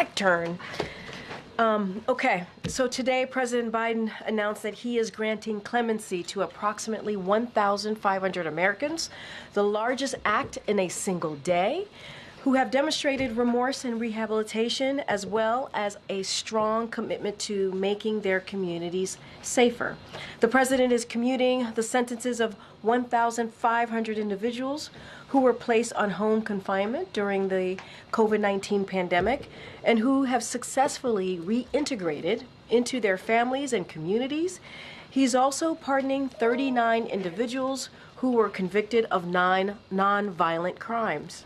turn. Okay, so today President Biden announced that he is granting clemency to approximately 1,500 Americans, the largest act in a single day, who have demonstrated remorse and rehabilitation, as well as a strong commitment to making their communities safer. The president is commuting the sentences of 1,500 individuals who were placed on home confinement during the COVID-19 pandemic and who have successfully reintegrated into their families and communities. He's also pardoning 39 individuals who were convicted of 9 non-violent crimes.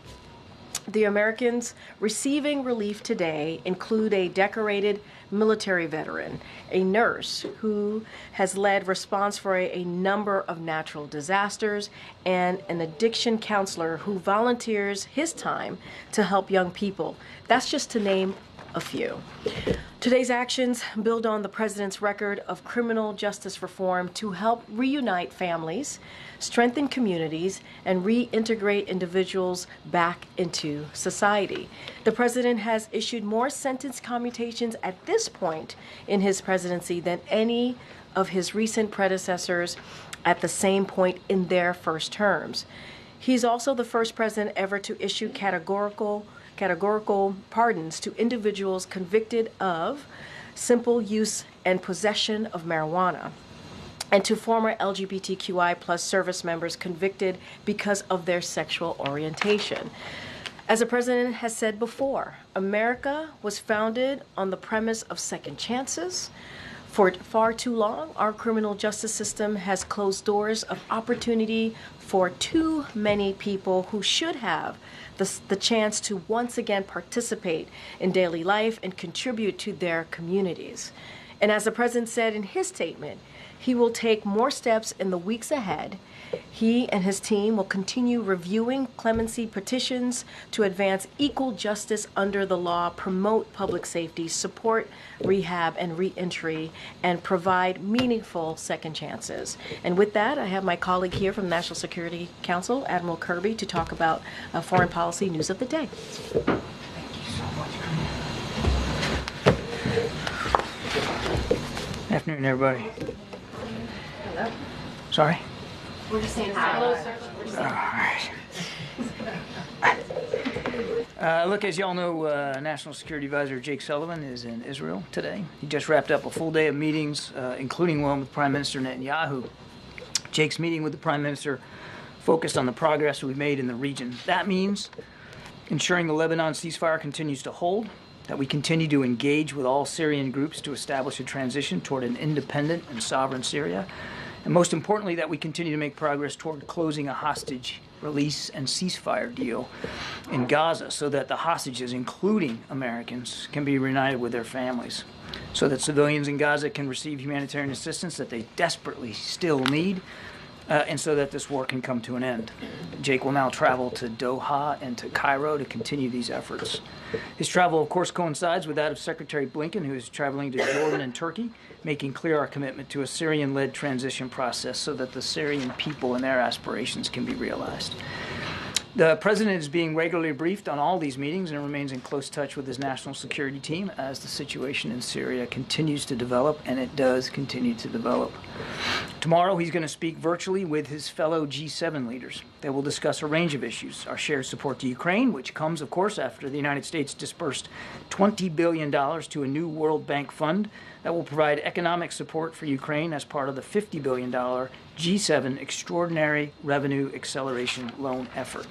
The Americans receiving relief today include a decorated military veteran, a nurse who has led response for a number of natural disasters, and an addiction counselor who volunteers his time to help young people. That's just to name a few. Today's actions build on the president's record of criminal justice reform to help reunite families, strengthen communities, and reintegrate individuals back into society. The president has issued more sentence commutations at this point in his presidency than any of his recent predecessors at the same point in their first terms. He's also the first president ever to issue categorical pardons to individuals convicted of simple use and possession of marijuana, and to former LGBTQI plus service members convicted because of their sexual orientation. As the president has said before, America was founded on the premise of second chances. For far too long, our criminal justice system has closed doors of opportunity for too many people who should have the chance to once again participate in daily life and contribute to their communities. And as the president said in his statement, he will take more steps in the weeks ahead. He and his team will continue reviewing clemency petitions to advance equal justice under the law, promote public safety, support rehab and reentry, and provide meaningful second chances. And with that, I have my colleague here from the National Security Council, Admiral Kirby, to talk about foreign policy news of the day. Thank you so much, Karine. Afternoon, everybody. Hello. Sorry? We're just saying hello, sir. All right. Look, as you all know, National Security Advisor Jake Sullivan is in Israel today. He just wrapped up a full day of meetings, including one with Prime Minister Netanyahu. Jake's meeting with the Prime Minister focused on the progress we've made in the region. That means ensuring the Lebanon ceasefire continues to hold, that we continue to engage with all Syrian groups to establish a transition toward an independent and sovereign Syria, and most importantly, that we continue to make progress toward closing a hostage release and ceasefire deal in Gaza so that the hostages, including Americans, can be reunited with their families, so that civilians in Gaza can receive humanitarian assistance that they desperately still need, and so that this war can come to an end. Jake will now travel to Doha and to Cairo to continue these efforts. His travel, of course, coincides with that of Secretary Blinken, who is traveling to Jordan and Turkey, making clear our commitment to a Syrian-led transition process so that the Syrian people and their aspirations can be realized. The president is being regularly briefed on all these meetings and remains in close touch with his national security team as the situation in Syria continues to develop, and it does continue to develop. Tomorrow, he's going to speak virtually with his fellow G7 leaders. They will discuss a range of issues. Our shared support to Ukraine, which comes, of course, after the United States dispersed $20 billion to a new World Bank fund that will provide economic support for Ukraine as part of the $50 billion G7 Extraordinary Revenue Acceleration Loan effort.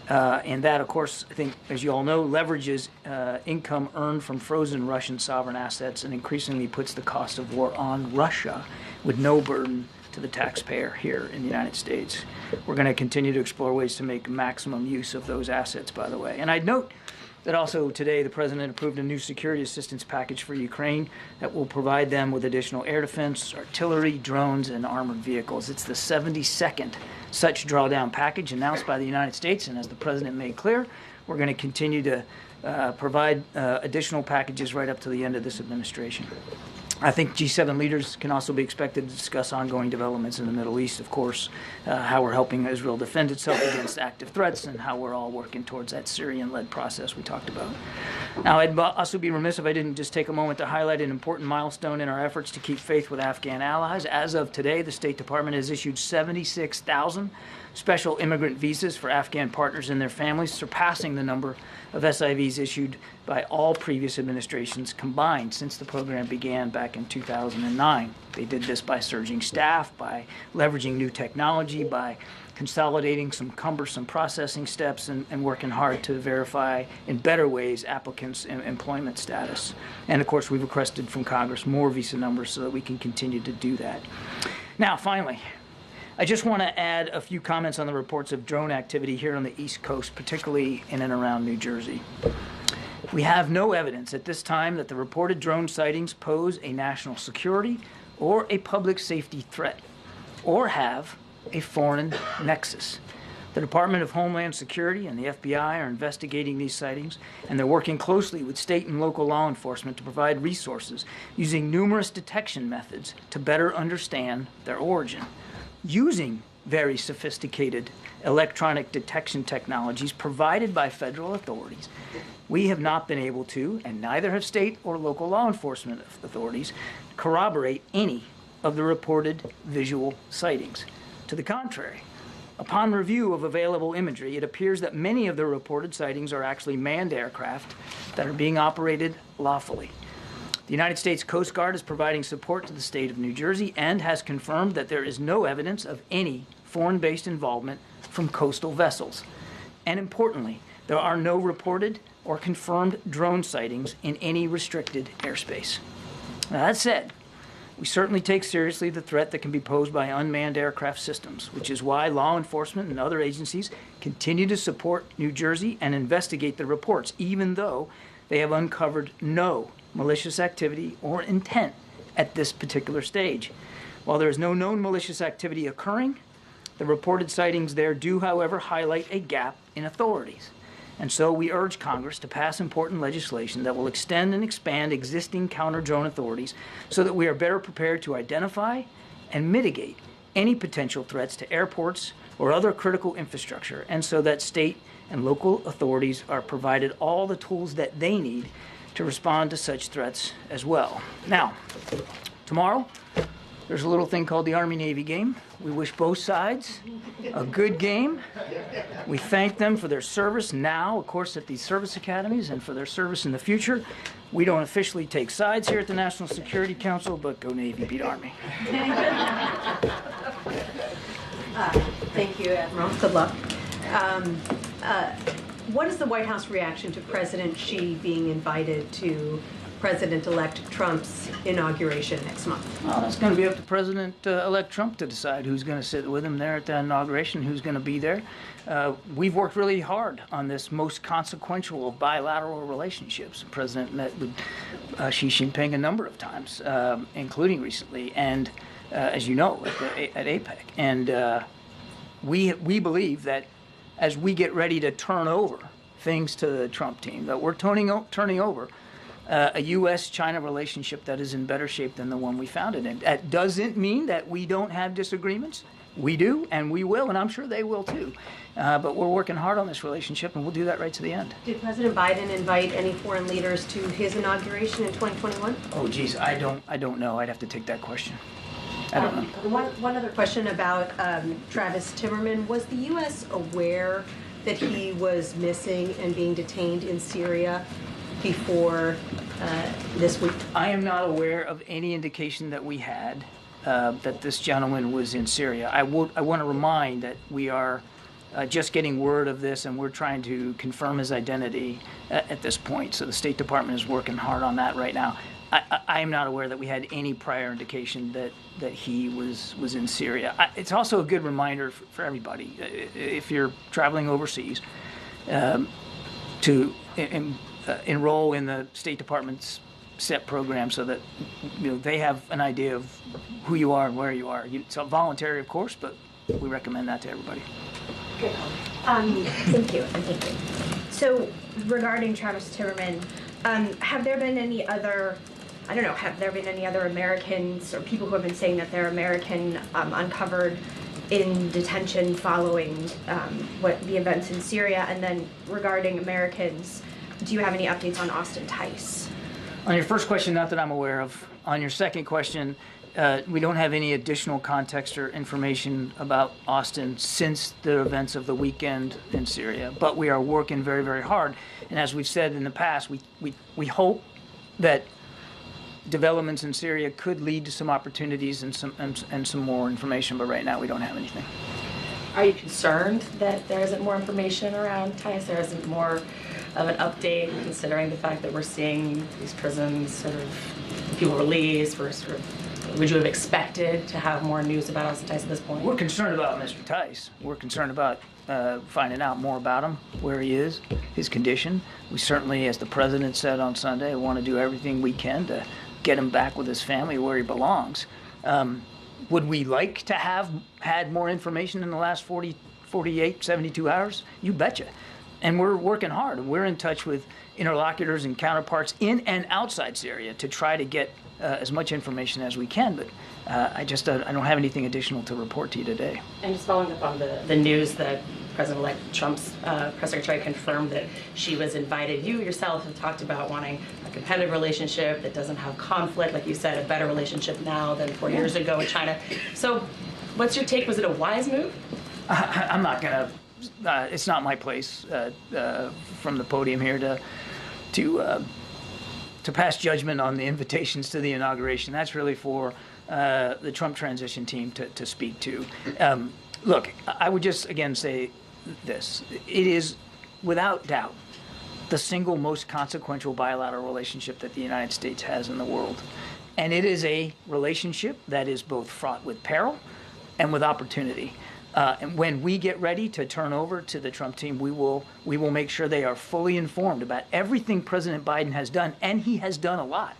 And that, of course, I think, as you all know, leverages income earned from frozen Russian sovereign assets and increasingly puts the cost of war on Russia with no burden to the taxpayer here in the United States. We're going to continue to explore ways to make maximum use of those assets, by the way. And I'd note that also today the president approved a new security assistance package for Ukraine that will provide them with additional air defense, artillery, drones, and armored vehicles. It's the 72nd such drawdown package announced by the United States, and as the president made clear, we're going to continue to provide additional packages right up to the end of this administration. I think G7 leaders can also be expected to discuss ongoing developments in the Middle East, of course, how we're helping Israel defend itself against active threats, and how we're all working towards that Syrian-led process we talked about. Now, I'd also be remiss if I didn't just take a moment to highlight an important milestone in our efforts to keep faith with Afghan allies. As of today, the State Department has issued 76,000 special immigrant visas for Afghan partners and their families, surpassing the number of SIVs issued by all previous administrations combined since the program began back in 2009. They did this by surging staff, by leveraging new technology, by consolidating some cumbersome processing steps, and working hard to verify in better ways applicants' employment status. And of course, we've requested from Congress more visa numbers so that we can continue to do that. Now, finally, I just want to add a few comments on the reports of drone activity here on the East Coast, particularly in and around New Jersey. We have no evidence at this time that the reported drone sightings pose a national security or a public safety threat, or have a foreign nexus. The Department of Homeland Security and the FBI are investigating these sightings, and they're working closely with state and local law enforcement to provide resources using numerous detection methods to better understand their origin. Using very sophisticated electronic detection technologies provided by federal authorities, we have not been able to, and neither have state or local law enforcement authorities, corroborate any of the reported visual sightings. To the contrary, upon review of available imagery, it appears that many of the reported sightings are actually manned aircraft that are being operated lawfully. The United States Coast Guard is providing support to the state of New Jersey and has confirmed that there is no evidence of any foreign-based involvement from coastal vessels. And importantly, there are no reported or confirmed drone sightings in any restricted airspace. Now, that said, we certainly take seriously the threat that can be posed by unmanned aircraft systems, which is why law enforcement and other agencies continue to support New Jersey and investigate the reports, even though they have uncovered no malicious activity or intent at this particular stage. While there is no known malicious activity occurring, the reported sightings there do, however, highlight a gap in authorities. And so we urge Congress to pass important legislation that will extend and expand existing counter-drone authorities so that we are better prepared to identify and mitigate any potential threats to airports or other critical infrastructure, and so that state and local authorities are provided all the tools that they need to respond to such threats as well. Now, tomorrow, there's a little thing called the Army-Navy game. We wish both sides a good game. We thank them for their service now, of course, at these service academies, and for their service in the future. We don't officially take sides here at the National Security Council, but go Navy, beat Army. Thank you, Admiral. Good luck. What is the White House reaction to President Xi being invited to President-elect Trump's inauguration next month? Well, that's going to be up to President-elect Trump to decide who's going to sit with him there at the inauguration, who's going to be there. We've worked really hard on this most consequential of bilateral relationships. The President met with Xi Jinping a number of times, including recently, and as you know, at APEC. And we believe that as we get ready to turn over things to the Trump team, that we're turning over a U.S.-China relationship that is in better shape than the one we found it in. That doesn't mean that we don't have disagreements. We do, and we will, and I'm sure they will too. But we're working hard on this relationship, and we'll do that right to the end. Did President Biden invite any foreign leaders to his inauguration in 2021? Oh, geez, I don't know. I'd have to take that question. I don't know. One other question about Travis Timmerman. Was the U.S. aware that he was missing and being detained in Syria before this week? I am not aware of any indication that we had that this gentleman was in Syria. I want to remind that we are just getting word of this, and we're trying to confirm his identity at this point. So the State Department is working hard on that right now. I am not aware that we had any prior indication that he was in Syria. It's also a good reminder for everybody, if you're traveling overseas, to enroll in the State Department's SEP program so that they have an idea of who you are and where you are. It's voluntary, of course, but we recommend that to everybody. Good. Thank you. So regarding Travis Timmerman, have there been any other Americans or people who have been saying that they're American uncovered in detention following what the events in Syria? And then regarding Americans do you have any updates on Austin Tice? On your first question, not that I'm aware of. On your second question, we don't have any additional context or information about Austin since the events of the weekend in Syria, but we are working very, very hard. And as we've said in the past, we hope that developments in Syria could lead to some opportunities and some more information, but right now we don't have anything. Are you concerned that there isn't more information around Tice? There isn't more of an update, considering the fact that we're seeing these prisons sort of people released? Would you have expected to have more news about Austin Tice at this point? We're concerned about Mr. Tice. We're concerned about finding out more about him, where he is, his condition. We certainly, as the president said on Sunday, want to do everything we can to get him back with his family where he belongs. Would we like to have had more information in the last 48, 72 hours? You betcha. And we're working hard. We're in touch with interlocutors and counterparts in and outside Syria to try to get as much information as we can. But I don't have anything additional to report to you today. And just following up on the news that President-elect Trump's press secretary confirmed that she was invited. You yourself have talked about wanting a competitive relationship that doesn't have conflict, like you said, a better relationship now than 4 years ago with China. So what's your take? Was it a wise move? I'm not going to, it's not my place from the podium here to pass judgment on the invitations to the inauguration. That's really for the Trump transition team to speak to. Look, I would just again say this. It is, without doubt, the single most consequential bilateral relationship that the United States has in the world. And it is a relationship that is both fraught with peril and with opportunity. And when we get ready to turn over to the Trump team, we will make sure they are fully informed about everything President Biden has done, and he has done a lot,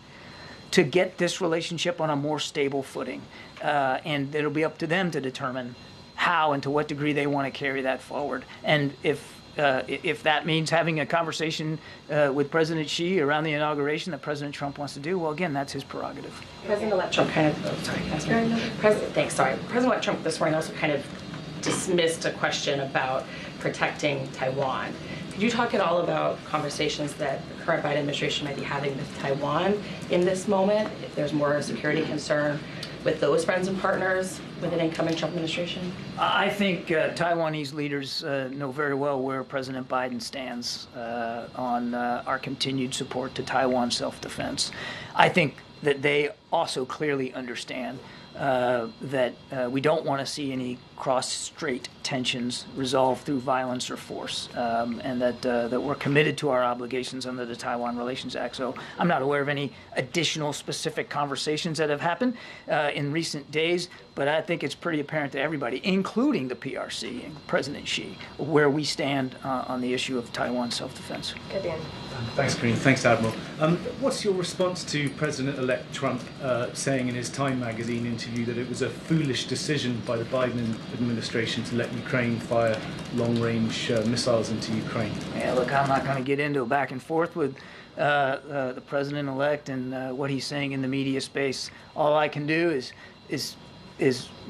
to get this relationship on a more stable footing. And it'll be up to them to determine how and to what degree they want to carry that forward. And if that means having a conversation with President Xi around the inauguration that President Trump wants to do, well, again, that's his prerogative. President-elect Trump President-elect Trump this morning also kind of dismissed a question about protecting Taiwan. Could you talk at all about conversations that the current Biden administration might be having with Taiwan in this moment, if there's more security concern with those friends and partners with an incoming Trump administration? I think Taiwanese leaders know very well where President Biden stands on our continued support to Taiwan self-defense. I think that they also clearly understand that we don't want to see any cross-strait tensions resolved through violence or force, and that we're committed to our obligations under the Taiwan Relations Act. So I'm not aware of any additional specific conversations that have happened in recent days, but I think it's pretty apparent to everybody, including the PRC and President Xi, where we stand on the issue of Taiwan self-defense. Good, Dan. Thanks, Karine. Thanks, Admiral. What's your response to President-elect Trump saying in his Time magazine interview that it was a foolish decision by the Biden administration to let Ukraine fire long-range missiles into Ukraine? Yeah, look, I'm not going to get into a back and forth with the president-elect and what he's saying in the media space. All I can do is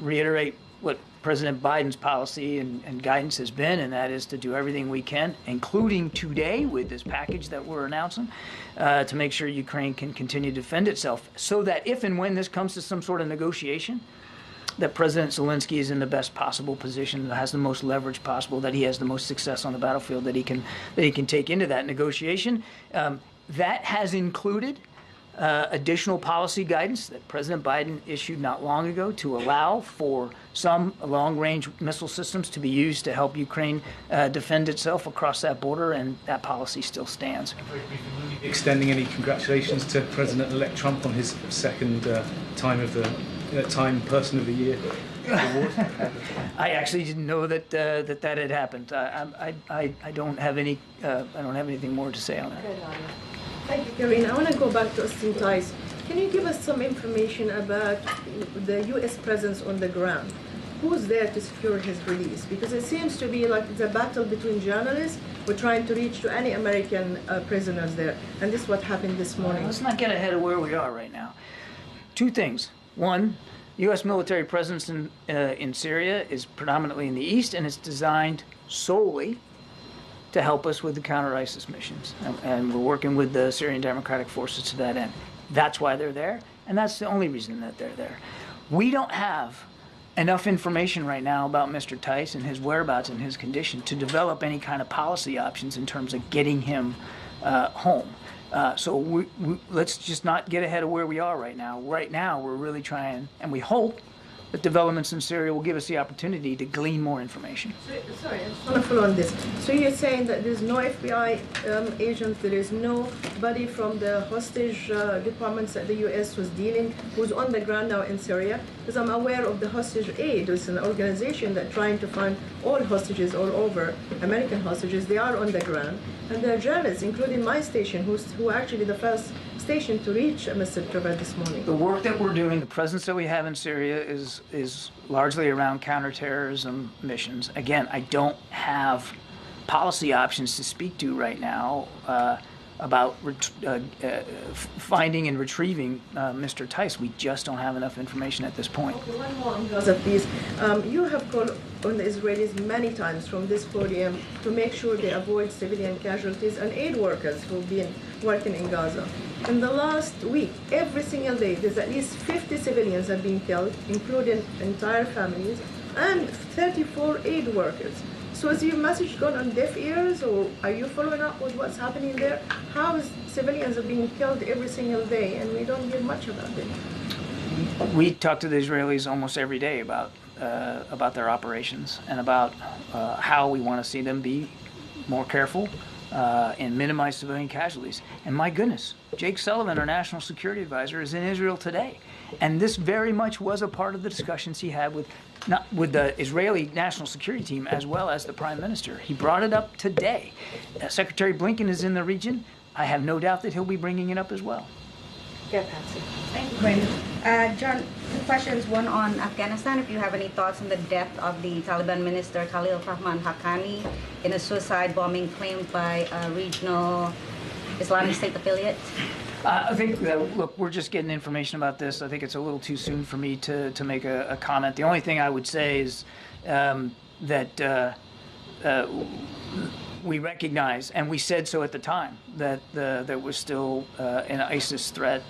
reiterate what President Biden's policy and guidance has been, and that is to do everything we can, including today with this package that we're announcing, to make sure Ukraine can continue to defend itself, so that if and when this comes to some sort of negotiation, that President Zelensky is in the best possible position, that has the most leverage possible, that he has the most success on the battlefield that he can take into that negotiation. That has included additional policy guidance that President Biden issued not long ago to allow for some long-range missile systems to be used to help Ukraine defend itself across that border, and that policy still stands. Extending any congratulations to President-elect Trump on his second Time Person of the Year award. I actually didn't know that that had happened. I don't have anything more to say on that. Thank you, Karine. I want to go back to Austin Tice. Can you give us some information about the U.S. presence on the ground? Who's there to secure his release? Because it seems to be like it's a battle between journalists. We're trying to reach to any American prisoners there. And this is what happened this morning. Let's not get ahead of where we are right now. Two things. One, U.S. military presence in Syria is predominantly in the east, and it's designed solely to help us with the counter-ISIS missions. And we're working with the Syrian Democratic Forces to that end. That's why they're there, and that's the only reason that they're there. We don't have enough information right now about Mr. Tice and his whereabouts and his condition to develop any kind of policy options in terms of getting him home. So let's just not get ahead of where we are right now. Right now, we're really trying, and we hope that developments in Syria will give us the opportunity to glean more information. Sorry, I just want to follow on this. So you're saying that there's no FBI agent, there is nobody from the hostage departments that the U.S. was dealing, who's on the ground now in Syria? Because I'm aware of the Hostage Aid, it's an organization that's trying to find all hostages all over, American hostages. They are on the ground. And there are journalists, including my station, who are actually the first station to reach Mr. Trevor this morning. The work that we're doing, the presence that we have in Syria is largely around counterterrorism missions. Again, I don't have policy options to speak to right now about finding and retrieving Mr. Tice. We just don't have enough information at this point. Okay, one more on Gaza, please. You have called on the Israelis many times from this podium to make sure they avoid civilian casualties and aid workers who've been working in Gaza. In the last week, every single day, there's at least 50 civilians have been killed, including entire families, and 34 aid workers. So has your message gone on deaf ears, or are you following up with what's happening there? How is civilians are being killed every single day, and we don't hear much about it? We talk to the Israelis almost every day about their operations and about how we want to see them be more careful and minimize civilian casualties. And my goodness, Jake Sullivan, our national security advisor, is in Israel today. And this very much was a part of the discussions he had with the Israeli national security team as well as the prime minister. He brought it up today. Secretary Blinken is in the region. I have no doubt that he'll be bringing it up as well. Yeah, Patsy. Thank you, Karine. John, two questions. One on Afghanistan. If you have any thoughts on the death of the Taliban minister Khalil Rahman Haqqani in a suicide bombing claimed by a regional Islamic State affiliate? I think, look, we're just getting information about this. I think it's a little too soon for me to make a comment. The only thing I would say is that we recognize, and we said so at the time, that there was still an ISIS threat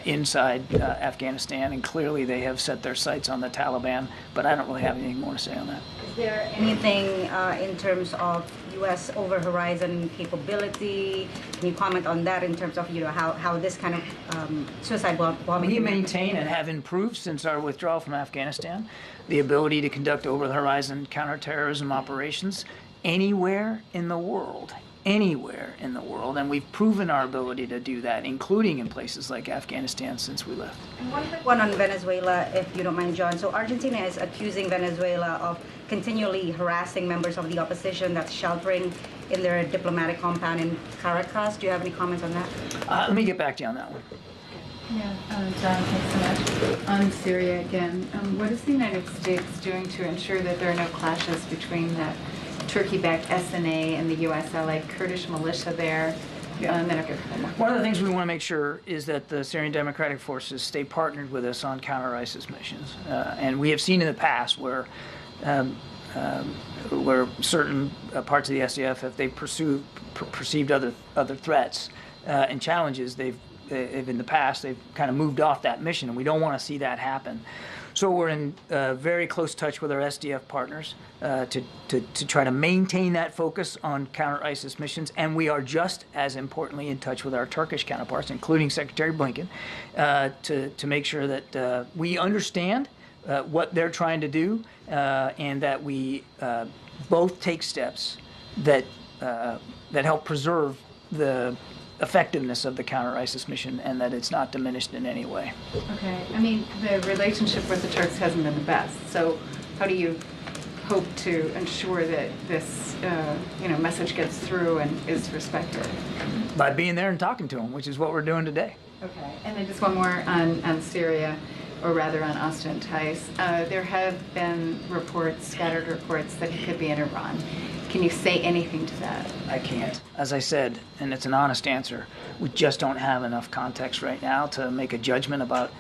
inside Afghanistan, and clearly they have set their sights on the Taliban, but I don't really have anything more to say on that. Is there anything in terms of U.S. over-horizon capability? Can you comment on that in terms of how this kind of suicide bombing? We maintain and have improved since our withdrawal from Afghanistan the ability to conduct over-the-horizon counterterrorism operations anywhere in the world, and we've proven our ability to do that, including in places like Afghanistan since we left. And one quick one on Venezuela, if you don't mind, John. So Argentina is accusing Venezuela of continually harassing members of the opposition that's sheltering in their diplomatic compound in Caracas. Do you have any comments on that? Let me get back to you on that one. Yeah, John, thanks so much. On Syria again, what is the United States doing to ensure that there are no clashes between the Turkey-backed SNA and the U.S. allied Kurdish militia there? And then I'll get more. One of the things we want to make sure is that the Syrian Democratic Forces stay partnered with us on counter-ISIS missions. And we have seen in the past where certain parts of the SDF, if they perceived other threats and challenges, they've in the past they've kind of moved off that mission, and we don't want to see that happen. So we're in very close touch with our SDF partners to try to maintain that focus on counter-ISIS missions, and we are just as importantly in touch with our Turkish counterparts, including Secretary Blinken, to make sure that we understand what they're trying to do, and that we both take steps that help preserve the effectiveness of the counter-ISIS mission, and that it's not diminished in any way. Okay. I mean, the relationship with the Turks hasn't been the best. So how do you hope to ensure that this message gets through and is respected? By being there and talking to them, which is what we're doing today. Okay. And then just one more on Syria, or rather on Austin Tice. There have been scattered reports that he could be in Iran. Can you say anything to that? I can't. As I said, and it's an honest answer, we just don't have enough context right now to make a judgment about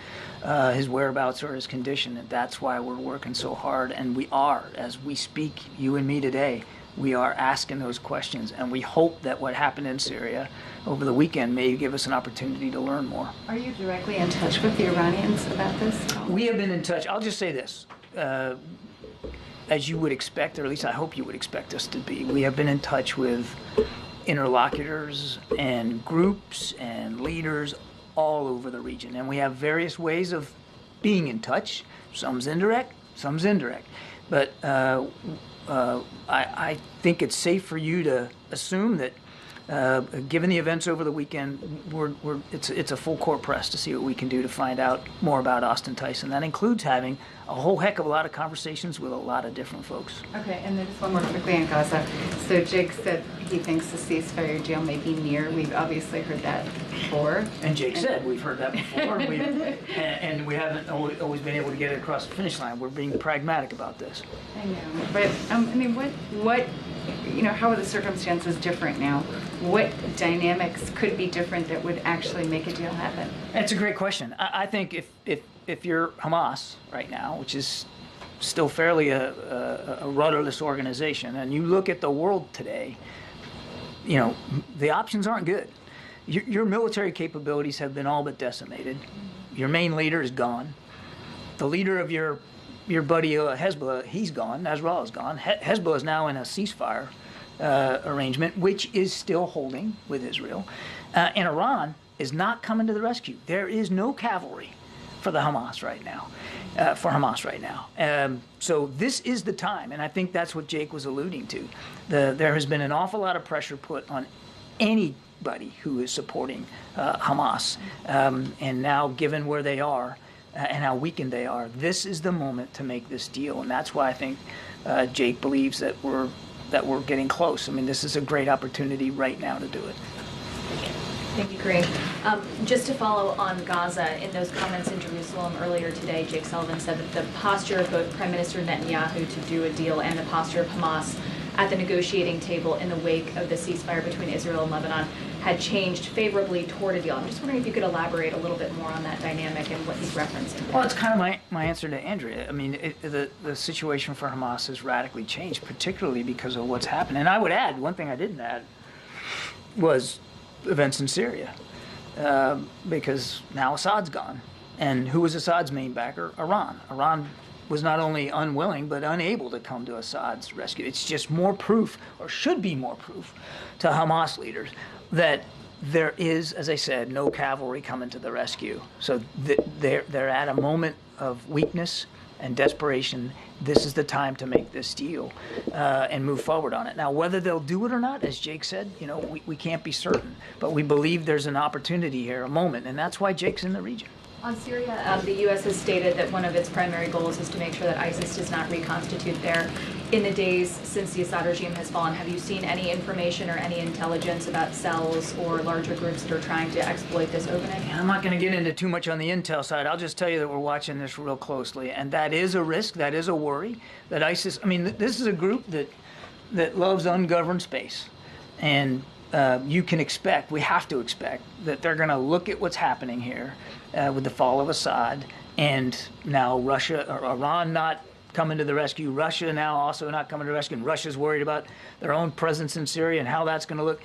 his whereabouts or his condition. And that's why we're working so hard. And we are, as we speak, you and me today, we are asking those questions, and we hope that what happened in Syria over the weekend may give us an opportunity to learn more. Are you directly in touch with the Iranians about this? We have been in touch. I'll just say this. As you would expect, or at least I hope you would expect us to be, we have been in touch with interlocutors and groups and leaders all over the region. And we have various ways of being in touch. Some's indirect, some's indirect. But I think it's safe for you to assume that given the events over the weekend, it's a full court press to see what we can do to find out more about Austin Tyson. That includes having a whole heck of a lot of conversations with a lot of different folks. Okay, and then just one more quickly on Gaza. So Jake said he thinks the ceasefire deal may be near. We've obviously heard that before. And Jake said we've heard that before, and we haven't always been able to get it across the finish line. We're being pragmatic about this. I know, but I mean, what, how are the circumstances different now? What dynamics could be different that would actually make a deal happen? That's a great question. I think if you're Hamas right now, which is still fairly a rudderless organization, and you look at the world today, the options aren't good. Your military capabilities have been all but decimated. Your main leader is gone. The leader of your buddy Hezbollah, he's gone. Nasrallah is gone. Hezbollah is now in a ceasefire arrangement, which is still holding with Israel. And Iran is not coming to the rescue. There is no cavalry for Hamas right now. So this is the time, and I think that's what Jake was alluding to. There has been an awful lot of pressure put on anybody who is supporting Hamas, and now given where they are and how weakened they are, this is the moment to make this deal, and that's why I think Jake believes that we're getting close. I mean, this is a great opportunity right now to do it. Thank you, Karine. Just to follow on Gaza, in those comments in Jerusalem earlier today, Jake Sullivan said that the posture of both Prime Minister Netanyahu to do a deal and the posture of Hamas at the negotiating table in the wake of the ceasefire between Israel and Lebanon had changed favorably toward a deal. I'm just wondering if you could elaborate a little bit more on that dynamic and what he's referencing. Well, it's kind of my answer to Andrea. I mean, the situation for Hamas has radically changed, particularly because of what's happened. And I would add, one thing I didn't add was events in Syria, because now Assad's gone. And who was Assad's main backer? Iran. Iran was not only unwilling, but unable to come to Assad's rescue. It's just more proof, or should be more proof, to Hamas leaders that there is, as I said, no cavalry coming to the rescue. So they're at a moment of weakness and desperation. This is the time to make this deal and move forward on it. Now, whether they'll do it or not, as Jake said, we can't be certain. But we believe there's an opportunity here, a moment, and that's why Jake's in the region. On Syria, the U.S. has stated that one of its primary goals is to make sure that ISIS does not reconstitute there. In the days since the Assad regime has fallen, have you seen any information or any intelligence about cells or larger groups that are trying to exploit this opening? I'm not going to get into too much on the intel side. I'll just tell you that we're watching this real closely, and that is a risk, that is a worry, that ISIS, this is a group that loves ungoverned space, and you can expect, we have to expect, that they're going to look at what's happening here with the fall of Assad, and now Russia or Iran not coming to the rescue, Russia now also not coming to the rescue, and Russia's worried about their own presence in Syria and how that's going to look.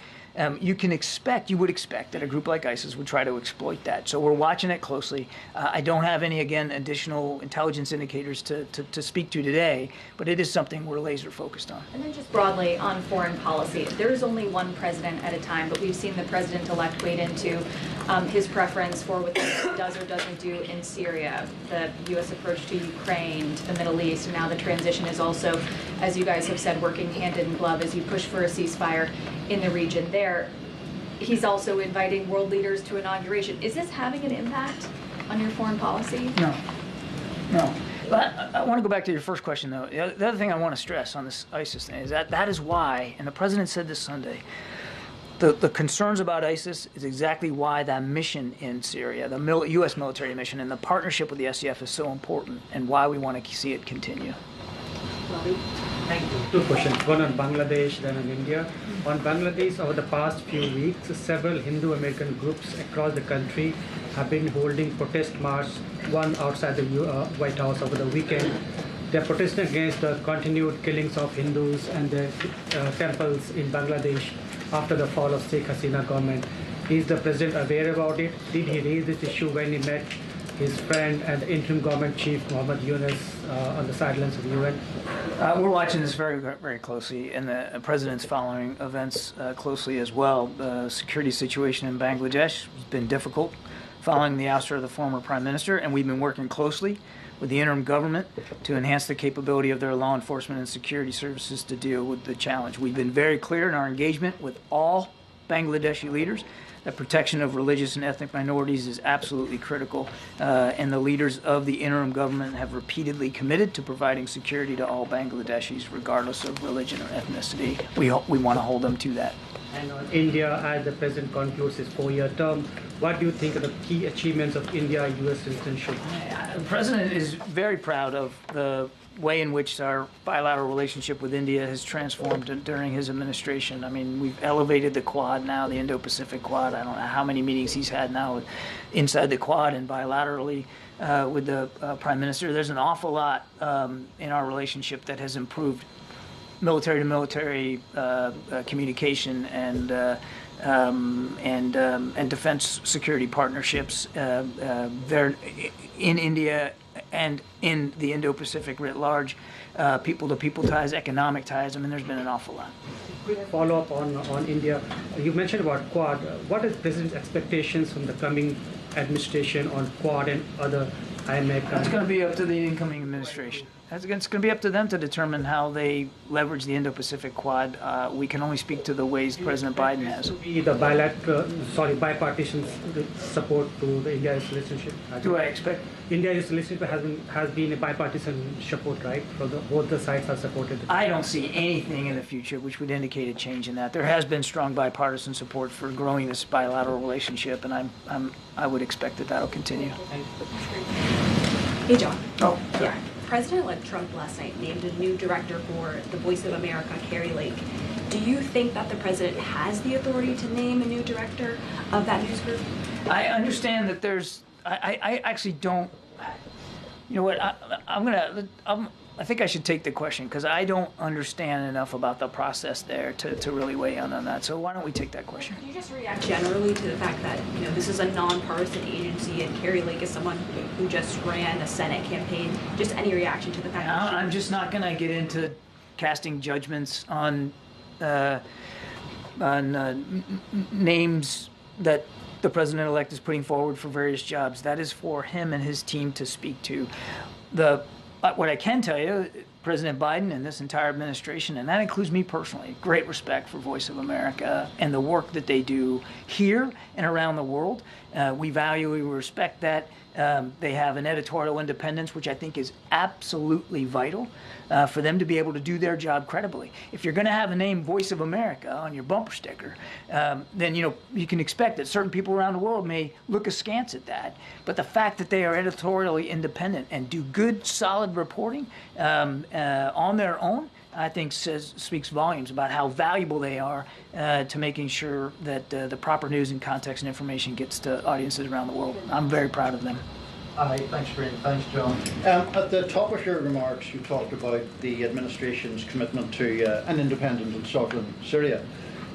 You would expect that a group like ISIS would try to exploit that. So we're watching it closely. I don't have any, again, additional intelligence indicators to speak to today, but it is something we're laser focused on. And then just broadly on foreign policy, there is only one president at a time, but we've seen the president-elect wade into his preference for what he does or doesn't do in Syria, the U.S. approach to Ukraine, to the Middle East, and now the transition is also, as you guys have said, working hand in glove as you push for a ceasefire in the region there. He's also inviting world leaders to inauguration. Is this having an impact on your foreign policy? No. But I want to go back to your first question, though. The other thing I want to stress on this ISIS thing is that is why, and the president said this Sunday, the concerns about ISIS is exactly why that mission in Syria, the U.S. military mission, and the partnership with the SDF is so important, and why we want to see it continue. Thank you. Two questions, one on Bangladesh, then on India. On Bangladesh, over the past few weeks, several Hindu American groups across the country have been holding protest marches, one outside the White House over the weekend, They're protesting against the continued killings of Hindus and their temples in Bangladesh after the fall of Sheikh Hasina government. Is the president aware about it? Did he raise this issue when he met his friend and the interim government chief Muhammad Yunus on the sidelines of the UN? We're watching this very, very closely, and the president's following events closely as well. The security situation in Bangladesh has been difficult following the ouster of the former prime minister, and we've been working closely with the interim government to enhance the capability of their law enforcement and security services to deal with the challenge. We've been very clear in our engagement with all Bangladeshi leaders that protection of religious and ethnic minorities is absolutely critical, and the leaders of the interim government have repeatedly committed to providing security to all Bangladeshis, regardless of religion or ethnicity. We want to hold them to that. And on India, as the president concludes his 4-year term, what do you think are the key achievements of India-U.S. relationship? The president is very proud of the way in which our bilateral relationship with India has transformed during his administration. I mean, we've elevated the Quad now, the Indo-Pacific Quad. I don't know how many meetings he's had now inside the Quad and bilaterally with the Prime Minister. There's an awful lot in our relationship that has improved military-to-military communication and defense security partnerships there in India and in the Indo-Pacific writ large, people-to-people ties, economic ties. I mean, there's been an awful lot. Quick follow-up on India. You mentioned about Quad. What is President's expectations from the coming administration on Quad and other IMEC? That's going to be up to the incoming administration. It's going to be up to them to determine how they leverage the Indo-Pacific Quad. We can only speak to the ways President Biden has. The bipartisan support to the India-US relationship. Do I expect? India-US relationship has been a bipartisan support, right? So both the sides have supported it. I don't see anything in the future which would indicate a change in that. There has been strong bipartisan support for growing this bilateral relationship, and I would expect that that'll continue. Hey, John. Oh, yeah. President-elect Trump last night named a new director for the Voice of America, Carrie Lake. Do you think that the president has the authority to name a new director of that news group? I understand that there's. I actually don't. You know what? I think I should take the question because I don't understand enough about the process there to really weigh in on that. So why don't we take that question? Can you just react generally to the fact that this is a nonpartisan agency and Carrie Lake is someone who just ran a Senate campaign? Just any reaction to the fact that I'm just not going to get into casting judgments on names that the president-elect is putting forward for various jobs. That is for him and his team to speak to. What I can tell you, President Biden and this entire administration, and that includes me personally, great respect for Voice of America and the work that they do here and around the world. We respect that. They have an editorial independence, which I think is absolutely vital for them to be able to do their job credibly. If you're going to have the name Voice of America on your bumper sticker, then you can expect that certain people around the world may look askance at that. But the fact that they are editorially independent and do good, solid reporting on their own, I think speaks volumes about how valuable they are to making sure that the proper news and context and information gets to audiences around the world. I'm very proud of them. Hi, thanks, Karine. Thanks, John. At the top of your remarks, you talked about the administration's commitment to an independent and sovereign Syria.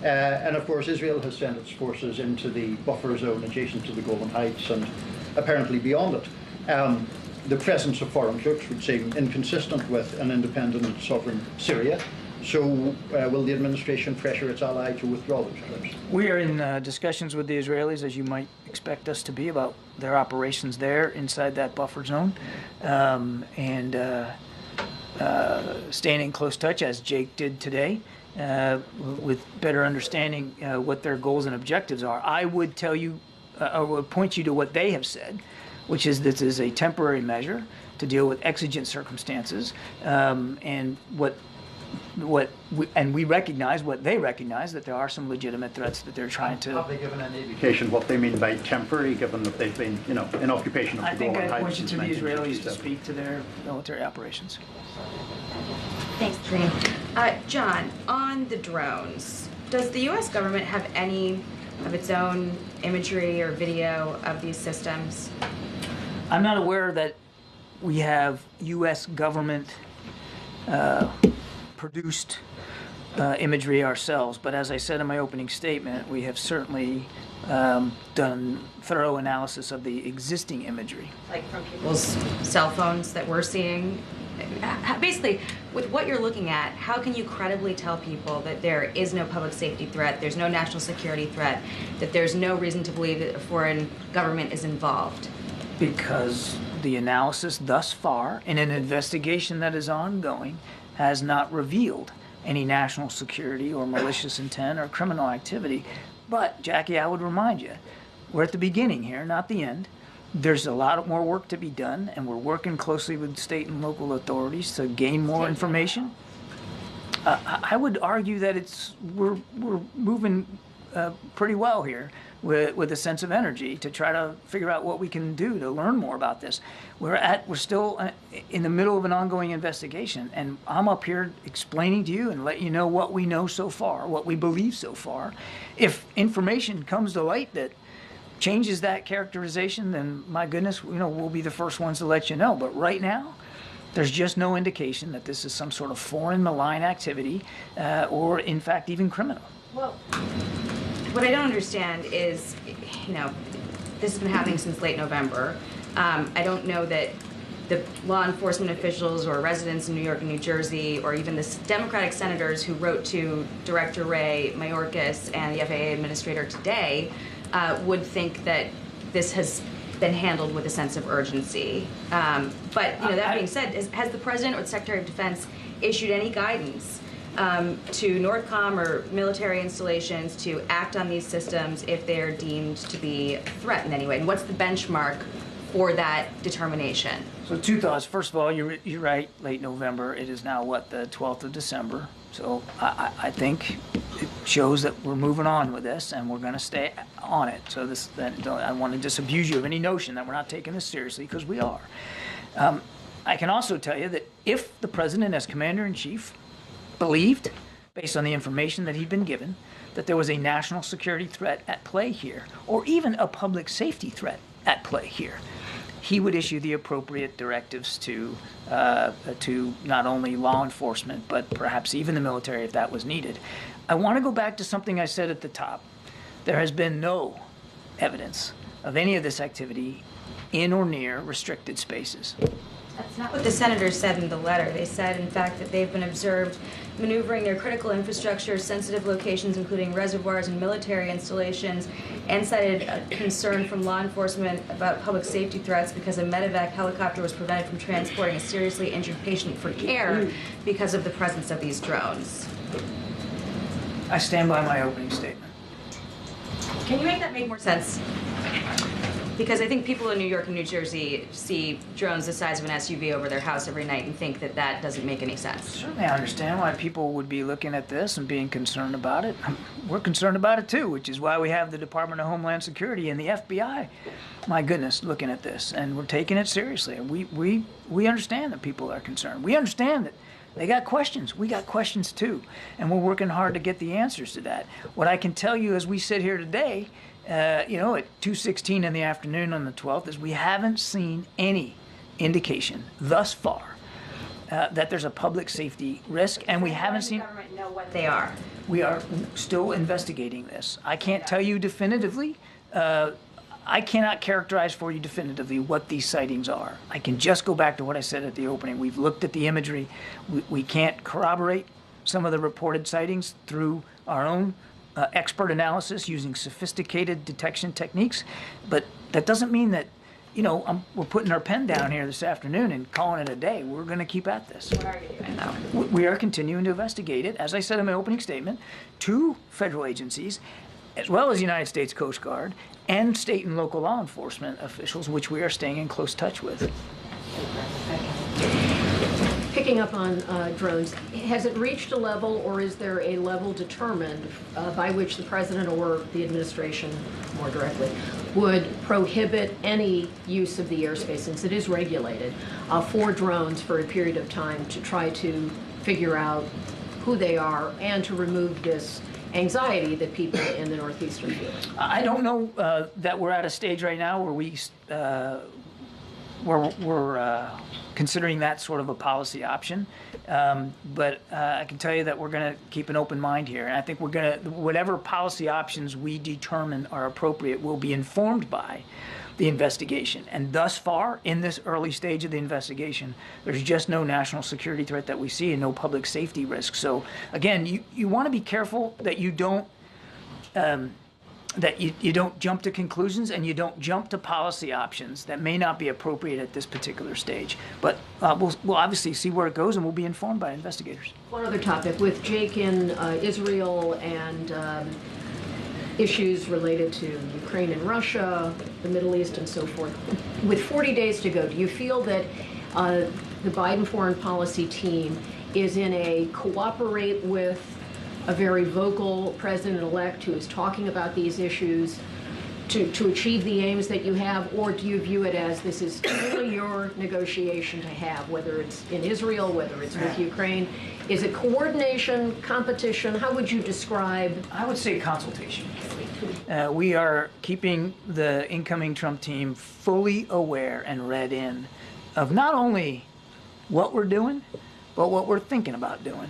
And of course, Israel has sent its forces into the buffer zone adjacent to the Golan Heights and apparently beyond it. The presence of foreign troops would seem inconsistent with an independent and sovereign Syria. So will the administration pressure its ally to withdraw those troops? We are in discussions with the Israelis, as you might expect us to be, about their operations there inside that buffer zone. And staying in close touch, as Jake did today, with better understanding what their goals and objectives are. I would tell you, or would point you to what they have said, which is this is a temporary measure to deal with exigent circumstances, and we recognize what they recognize, that there are some legitimate threats that they're trying to. Have they given any indication what they mean by temporary, given that they've been, in occupation of the Golan Heights? I think I point you to the Israelis to speak to their military operations. Thanks, Karine. John, on the drones, does the U.S. government have any of its own imagery or video of these systems? I'm not aware that we have U.S. government produced imagery ourselves. But as I said in my opening statement, we have certainly done thorough analysis of the existing imagery. Like from people's cell phones that we're seeing. Basically, with what you're looking at, how can you credibly tell people that there is no public safety threat, there's no national security threat, that there's no reason to believe that a foreign government is involved? Because the analysis thus far, in an investigation that is ongoing, has not revealed any national security or malicious intent or criminal activity. But, Jackie, I would remind you, we're at the beginning here, not the end. There's a lot more work to be done, and we're working closely with state and local authorities to gain more information. I would argue that we're moving pretty well here with a sense of energy to try to figure out what we can do to learn more about this. We're still in the middle of an ongoing investigation, and I'm up here explaining to you and letting you know what we know so far, what we believe so far. If information comes to light that changes that characterization, then my goodness, we'll be the first ones to let you know. But right now, there's just no indication that this is some sort of foreign malign activity or, in fact, even criminal. Well, what I don't understand is, this has been happening since late November. I don't know that the law enforcement officials or residents in New York and New Jersey, or even the Democratic senators who wrote to Director Ray Mayorkas and the FAA administrator today would think that this has been handled with a sense of urgency. But that being said, has the President or the Secretary of Defense issued any guidance to NORTHCOM or military installations to act on these systems if they're deemed to be a threat in any way? And what's the benchmark for that determination? So two thoughts. First of all, you're right, late November. It is now, the 12th of December. So I think it shows that we're moving on with this, and we're going to stay on it. So I want to disabuse you of any notion that we're not taking this seriously, because we are. I can also tell you that if the President, as Commander-in-Chief, believed, based on the information that he'd been given, that there was a national security threat at play here, or even a public safety threat at play here, he would issue the appropriate directives to not only law enforcement, but perhaps even the military if that was needed. I want to go back to something I said at the top. There has been no evidence of any of this activity in or near restricted spaces. That's not what the senators said in the letter. They said, in fact, that they've been observed maneuvering their critical infrastructure, sensitive locations, including reservoirs and military installations, and cited a concern from law enforcement about public safety threats because a medevac helicopter was prevented from transporting a seriously injured patient for care because of the presence of these drones. I stand by my opening statement. Can you make that make more sense? Because I think people in New York and New Jersey see drones the size of an SUV over their house every night and think that that doesn't make any sense. Certainly I understand why people would be looking at this and being concerned about it. We're concerned about it too, which is why we have the Department of Homeland Security and the FBI, my goodness, looking at this. And we're taking it seriously. We understand that people are concerned. We understand that they got questions. We got questions too. And we're working hard to get the answers to that. What I can tell you as we sit here today, at 2:16 in the afternoon on the 12th, is we haven't seen any indication thus far that there's a public safety risk, and we haven't seen. Does the government know what they are? We are still investigating this. I can't tell you definitively. I cannot characterize for you definitively what these sightings are. I can just go back to what I said at the opening. We've looked at the imagery. We can't corroborate some of the reported sightings through our own expert analysis using sophisticated detection techniques, but that doesn't mean that, we're putting our pen down here this afternoon and calling it a day. We're going to keep at this. What are you doing, though? We are continuing to investigate it, as I said in my opening statement, 2 federal agencies, as well as the United States Coast Guard and state and local law enforcement officials, which we are staying in close touch with. Picking up on drones, has it reached a level, or is there a level determined by which the president or the administration, more directly, would prohibit any use of the airspace, since it is regulated, for drones for a period of time to try to figure out who they are and to remove this anxiety that people in the Northeast are feeling? I don't know that we're at a stage right now where we we're considering that sort of a policy option. But I can tell you that we're going to keep an open mind here. And I think whatever policy options we determine are appropriate will be informed by the investigation. And thus far, in this early stage of the investigation, there's just no national security threat that we see and no public safety risk. So again, you want to be careful that you don't you don't jump to conclusions and you don't jump to policy options that may not be appropriate at this particular stage. But we'll obviously see where it goes, and we'll be informed by investigators. One other topic, with Jake in Israel and issues related to Ukraine and Russia, the Middle East and so forth. With 40 days to go, do you feel that the Biden foreign policy team is in a cooperate with a very vocal president-elect who is talking about these issues to achieve the aims that you have, or do you view it as this is only your negotiation to have, whether it's in Israel, whether it's with Ukraine? Is it coordination, competition? How would you describe? I would say consultation. We are keeping the incoming Trump team fully aware and read in of not only what we're doing, but what we're thinking about doing,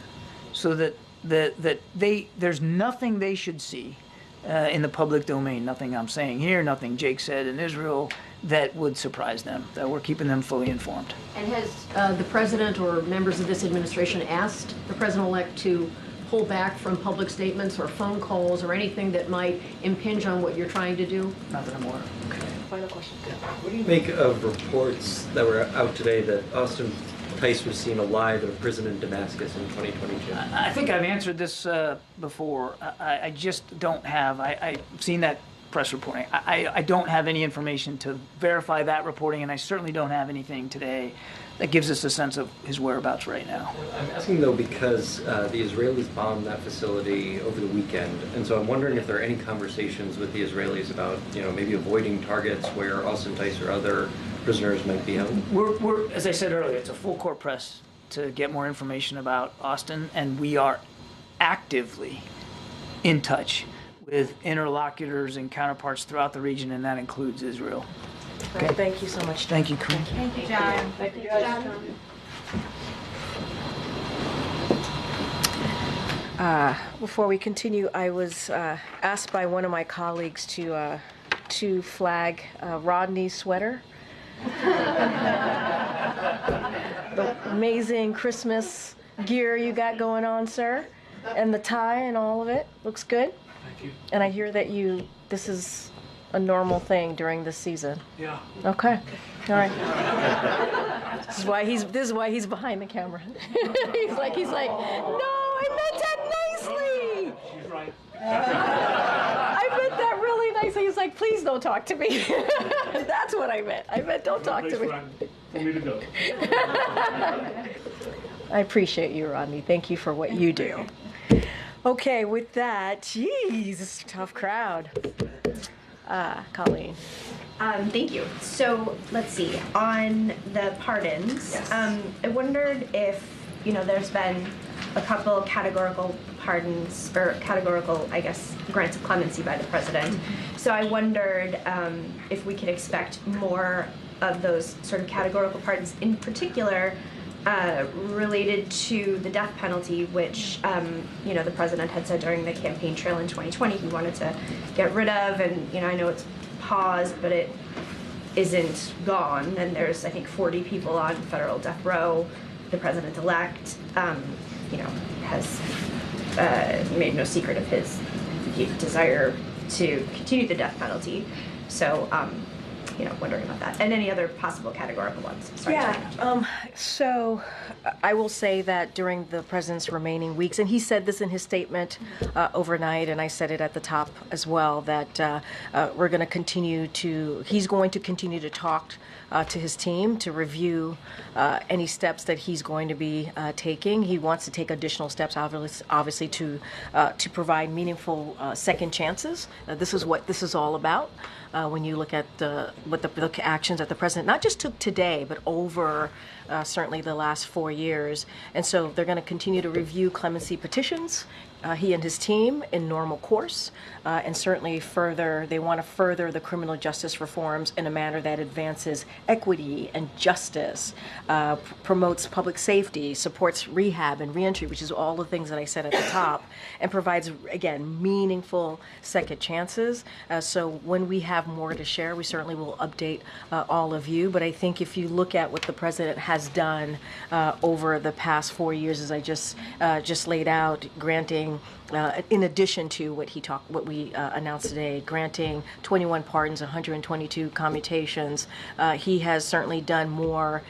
so that there's nothing they should see in the public domain, nothing I'm saying here, nothing Jake said in Israel, that would surprise them, that we're keeping them fully informed. And has the president or members of this administration asked the president-elect to pull back from public statements or phone calls or anything that might impinge on what you're trying to do? Not that I'm aware of. Okay. Final question. What do you make of reports that were out today that Austin Tice was seen alive in a prison in Damascus in 2022? I think I've answered this before. I just don't have, I've seen that press reporting. I don't have any information to verify that reporting, and I certainly don't have anything today that gives us a sense of his whereabouts right now. I'm asking, though, because the Israelis bombed that facility over the weekend, and so I'm wondering if there are any conversations with the Israelis about, maybe avoiding targets where Austin Tice or other prisoners might be held. We're, as I said earlier, it's a full court press to get more information about Austin, and we are actively in touch with interlocutors and counterparts throughout the region, and that includes Israel. Okay. Thank you so much. Thank you, Karine. Thank you, John. Thank you, John. Before we continue, I was asked by one of my colleagues to flag Rodney's sweater. The amazing Christmas gear you got going on, sir, and the tie and all of it looks good. Thank you. And I hear that this is a normal thing during this season. Yeah. Okay. All right. This is why he's behind the camera. he's like, no, I meant that nicely. She's right. I meant that really nicely. He's like, please don't talk to me. That's what I meant. I meant don't talk to me. For me to go. I appreciate you, Rodney. Thank you for what you do. Okay, with that, geez, it's a tough crowd. Colleen. Thank you. So let's see. On the pardons, Yes. I wondered if, there's been a couple categorical pardons, or categorical, I guess, grants of clemency by the president. Mm-hmm. So I wondered if we could expect more of those sort of categorical pardons, in particular related to the death penalty, which, the president had said during the campaign trail in 2020 he wanted to get rid of, and, I know it's paused, but it isn't gone, and there's, I think, 40 people on federal death row. The president-elect, has made no secret of his desire to continue the death penalty. So, wondering about that. And any other possible categorical ones. Sorry, So I will say that during the president's remaining weeks, and he said this in his statement overnight, and I said it at the top as well, that he's going to continue to talk to his team to review any steps that he's going to be taking. He wants to take additional steps, obviously, to provide meaningful second chances. This is what this is all about. When you look at the actions that the president not just took today, but over certainly the last 4 years. And so they're going to continue to review clemency petitions he and his team in normal course, and certainly they want to further the criminal justice reforms in a manner that advances equity and justice, promotes public safety, supports rehab and reentry, which is all the things that I said at the top, and provides, again, meaningful second chances. So when we have more to share, we certainly will update all of you. But I think if you look at what the president has done over the past 4 years, as I just laid out, granting, in addition to what we announced today, granting 21 pardons, 122 commutations, he has certainly done more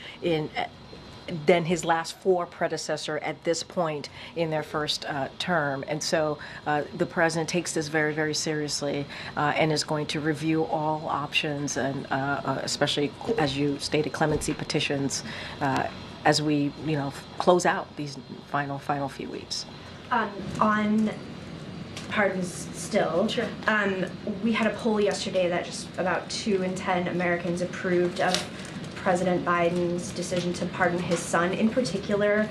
than his last 4 predecessor at this point in their first term. And so the president takes this very, very seriously and is going to review all options, and especially, as you stated, clemency petitions as we close out these final few weeks. On pardons still, sure. We had a poll yesterday that just about 2 in 10 Americans approved of President Biden's decision to pardon his son. In particular,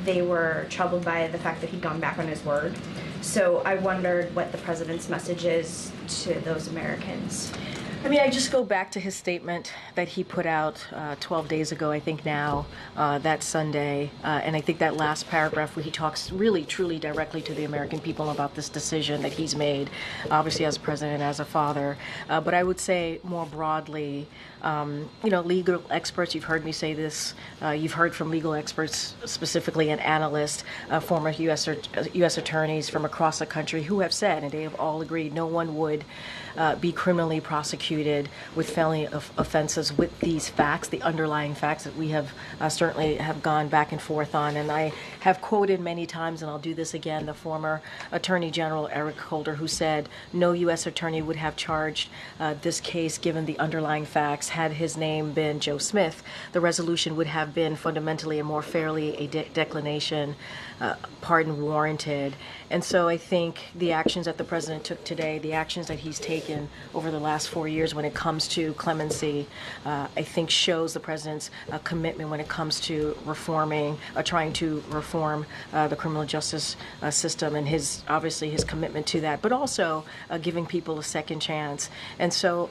they were troubled by the fact that he'd gone back on his word. So I wondered what the president's message is to those Americans. I mean, I just go back to his statement that he put out 12 days ago, I think now, that Sunday. And I think that last paragraph where he talks really, truly directly to the American people about this decision that he's made, obviously as president, as a father. But I would say more broadly, legal experts, you've heard me say this, you've heard from legal experts, specifically and analysts, former U.S. attorneys from across the country who have said, and they have all agreed, no one would be criminally prosecuted with felony offenses with these facts, the underlying facts that we have certainly have gone back and forth on. And I have quoted many times, and I'll do this again, the former Attorney General Eric Holder, who said no U.S. attorney would have charged this case given the underlying facts. Had his name been Joe Smith, the resolution would have been fundamentally and more fairly a declination, pardon warranted. And so I think the actions that the president took today, the actions that he's taken over the last 4 years when it comes to clemency, I think shows the president's commitment when it comes to trying to reform the criminal justice system, and obviously his commitment to that, but also giving people a second chance. And so,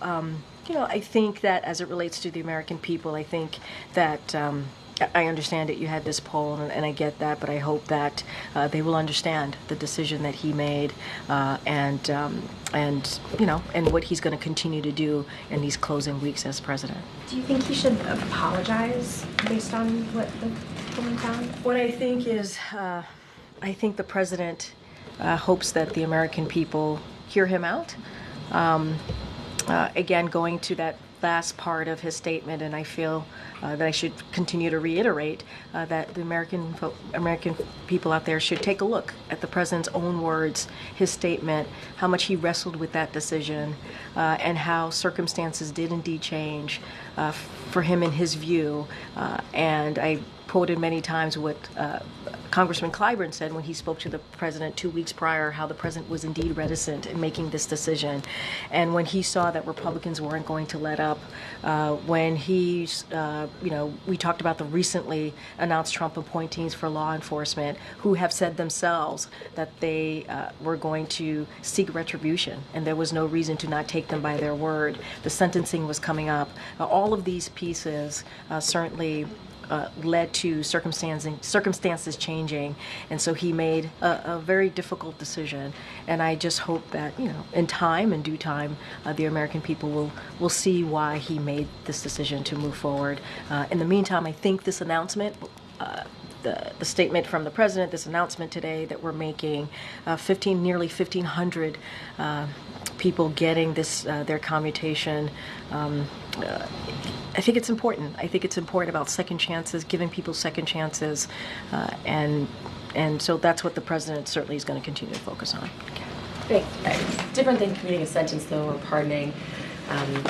I think that as it relates to the American people, I think that I understand that you had this poll, and I get that, but I hope that they will understand the decision that he made, and what he's going to continue to do in these closing weeks as president. Do you think he should apologize based on what the polling found? What I think is, I think the president hopes that the American people hear him out. Again, going to that last part of his statement, and I feel that I should continue to reiterate that the American people out there should take a look at the president's own words, his statement, how much he wrestled with that decision, and how circumstances did indeed change for him in his view. And I quoted many times what Congressman Clyburn said when he spoke to the president 2 weeks prior, how the president was indeed reticent in making this decision. And when he saw that Republicans weren't going to let up, when we talked about the recently announced Trump appointees for law enforcement who have said themselves that they were going to seek retribution, and there was no reason to not take them by their word. The sentencing was coming up. All of these pieces certainly led to circumstances changing, and so he made a very difficult decision. And I just hope that in due time, the American people will see why he made this decision to move forward. In the meantime, I think this announcement, the statement from the president, this announcement today that we're making, nearly 1,500 people getting their commutation. I think it's important. I think it's important about second chances, giving people second chances, and so that's what the president certainly is going to continue to focus on. Different than commuting a sentence, though, or pardoning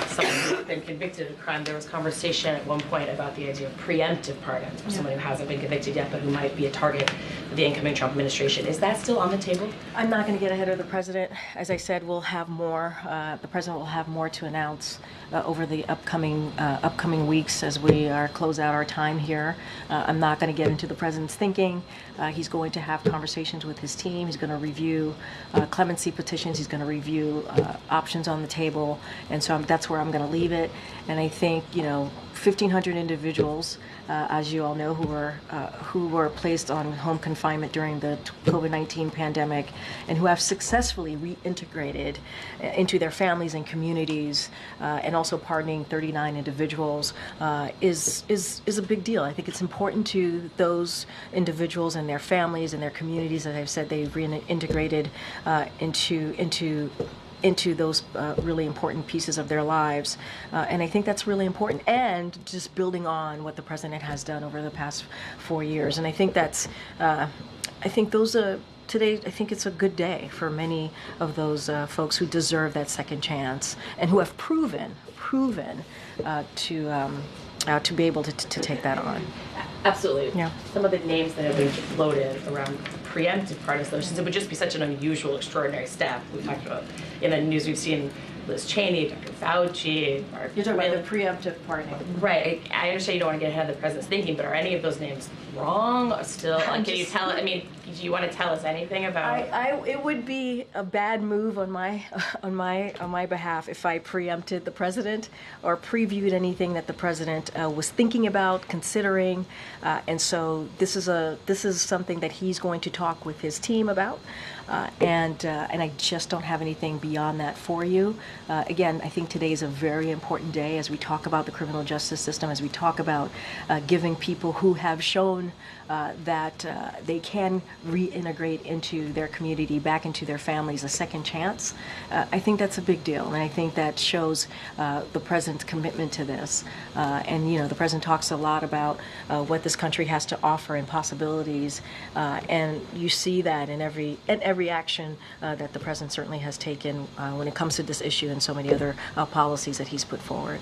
someone who's been convicted convicted of a crime, there was conversation at one point about the idea of preemptive pardons for someone who hasn't been convicted yet, but who might be a target of the incoming Trump administration. Is that still on the table? I'm not going to get ahead of the president. As I said, we'll have more. The president will have more to announce over the upcoming weeks as we close out our time here. I'm not going to get into the president's thinking. He's going to have conversations with his team. He's going to review clemency petitions. He's going to review options on the table, and so that's where I'm going to leave it. And I think 1,500 individuals, as you all know, who were placed on home confinement during the COVID-19 pandemic, and who have successfully reintegrated into their families and communities, and also pardoning 39 individuals, is a big deal. I think it's important to those individuals and their families and their communities. As I've said, they've reintegrated into those really important pieces of their lives. And I think that's really important, and just building on what the president has done over the past 4 years. And I think today, I think it's a good day for many of those folks who deserve that second chance and who have proven to be able to take that on. Absolutely. Yeah. Some of the names that have been floated around preemptive pardon solutions, it would just be such an unusual, extraordinary step. We talked about in the news, we've seen Liz Cheney, Dr. Fauci. You're talking about the preemptive pardoning. Right. I understand you don't want to get ahead of the president's thinking, but are any of those names wrong? Or still, can you tell? I mean, do you want to tell us anything about? It would be a bad move on my behalf if I preempted the president or previewed anything that the president was thinking about, considering, and so this is something that he's going to talk with his team about, and I just don't have anything beyond that for you. Again, I think today is a very important day as we talk about the criminal justice system, as we talk about giving people who have shown that they can reintegrate into their community, back into their families, a second chance. I think that's a big deal, and I think that shows the president's commitment to this. And the president talks a lot about what this country has to offer and possibilities, and you see that in every action that the president certainly has taken when it comes to this issue and so many other policies that he's put forward.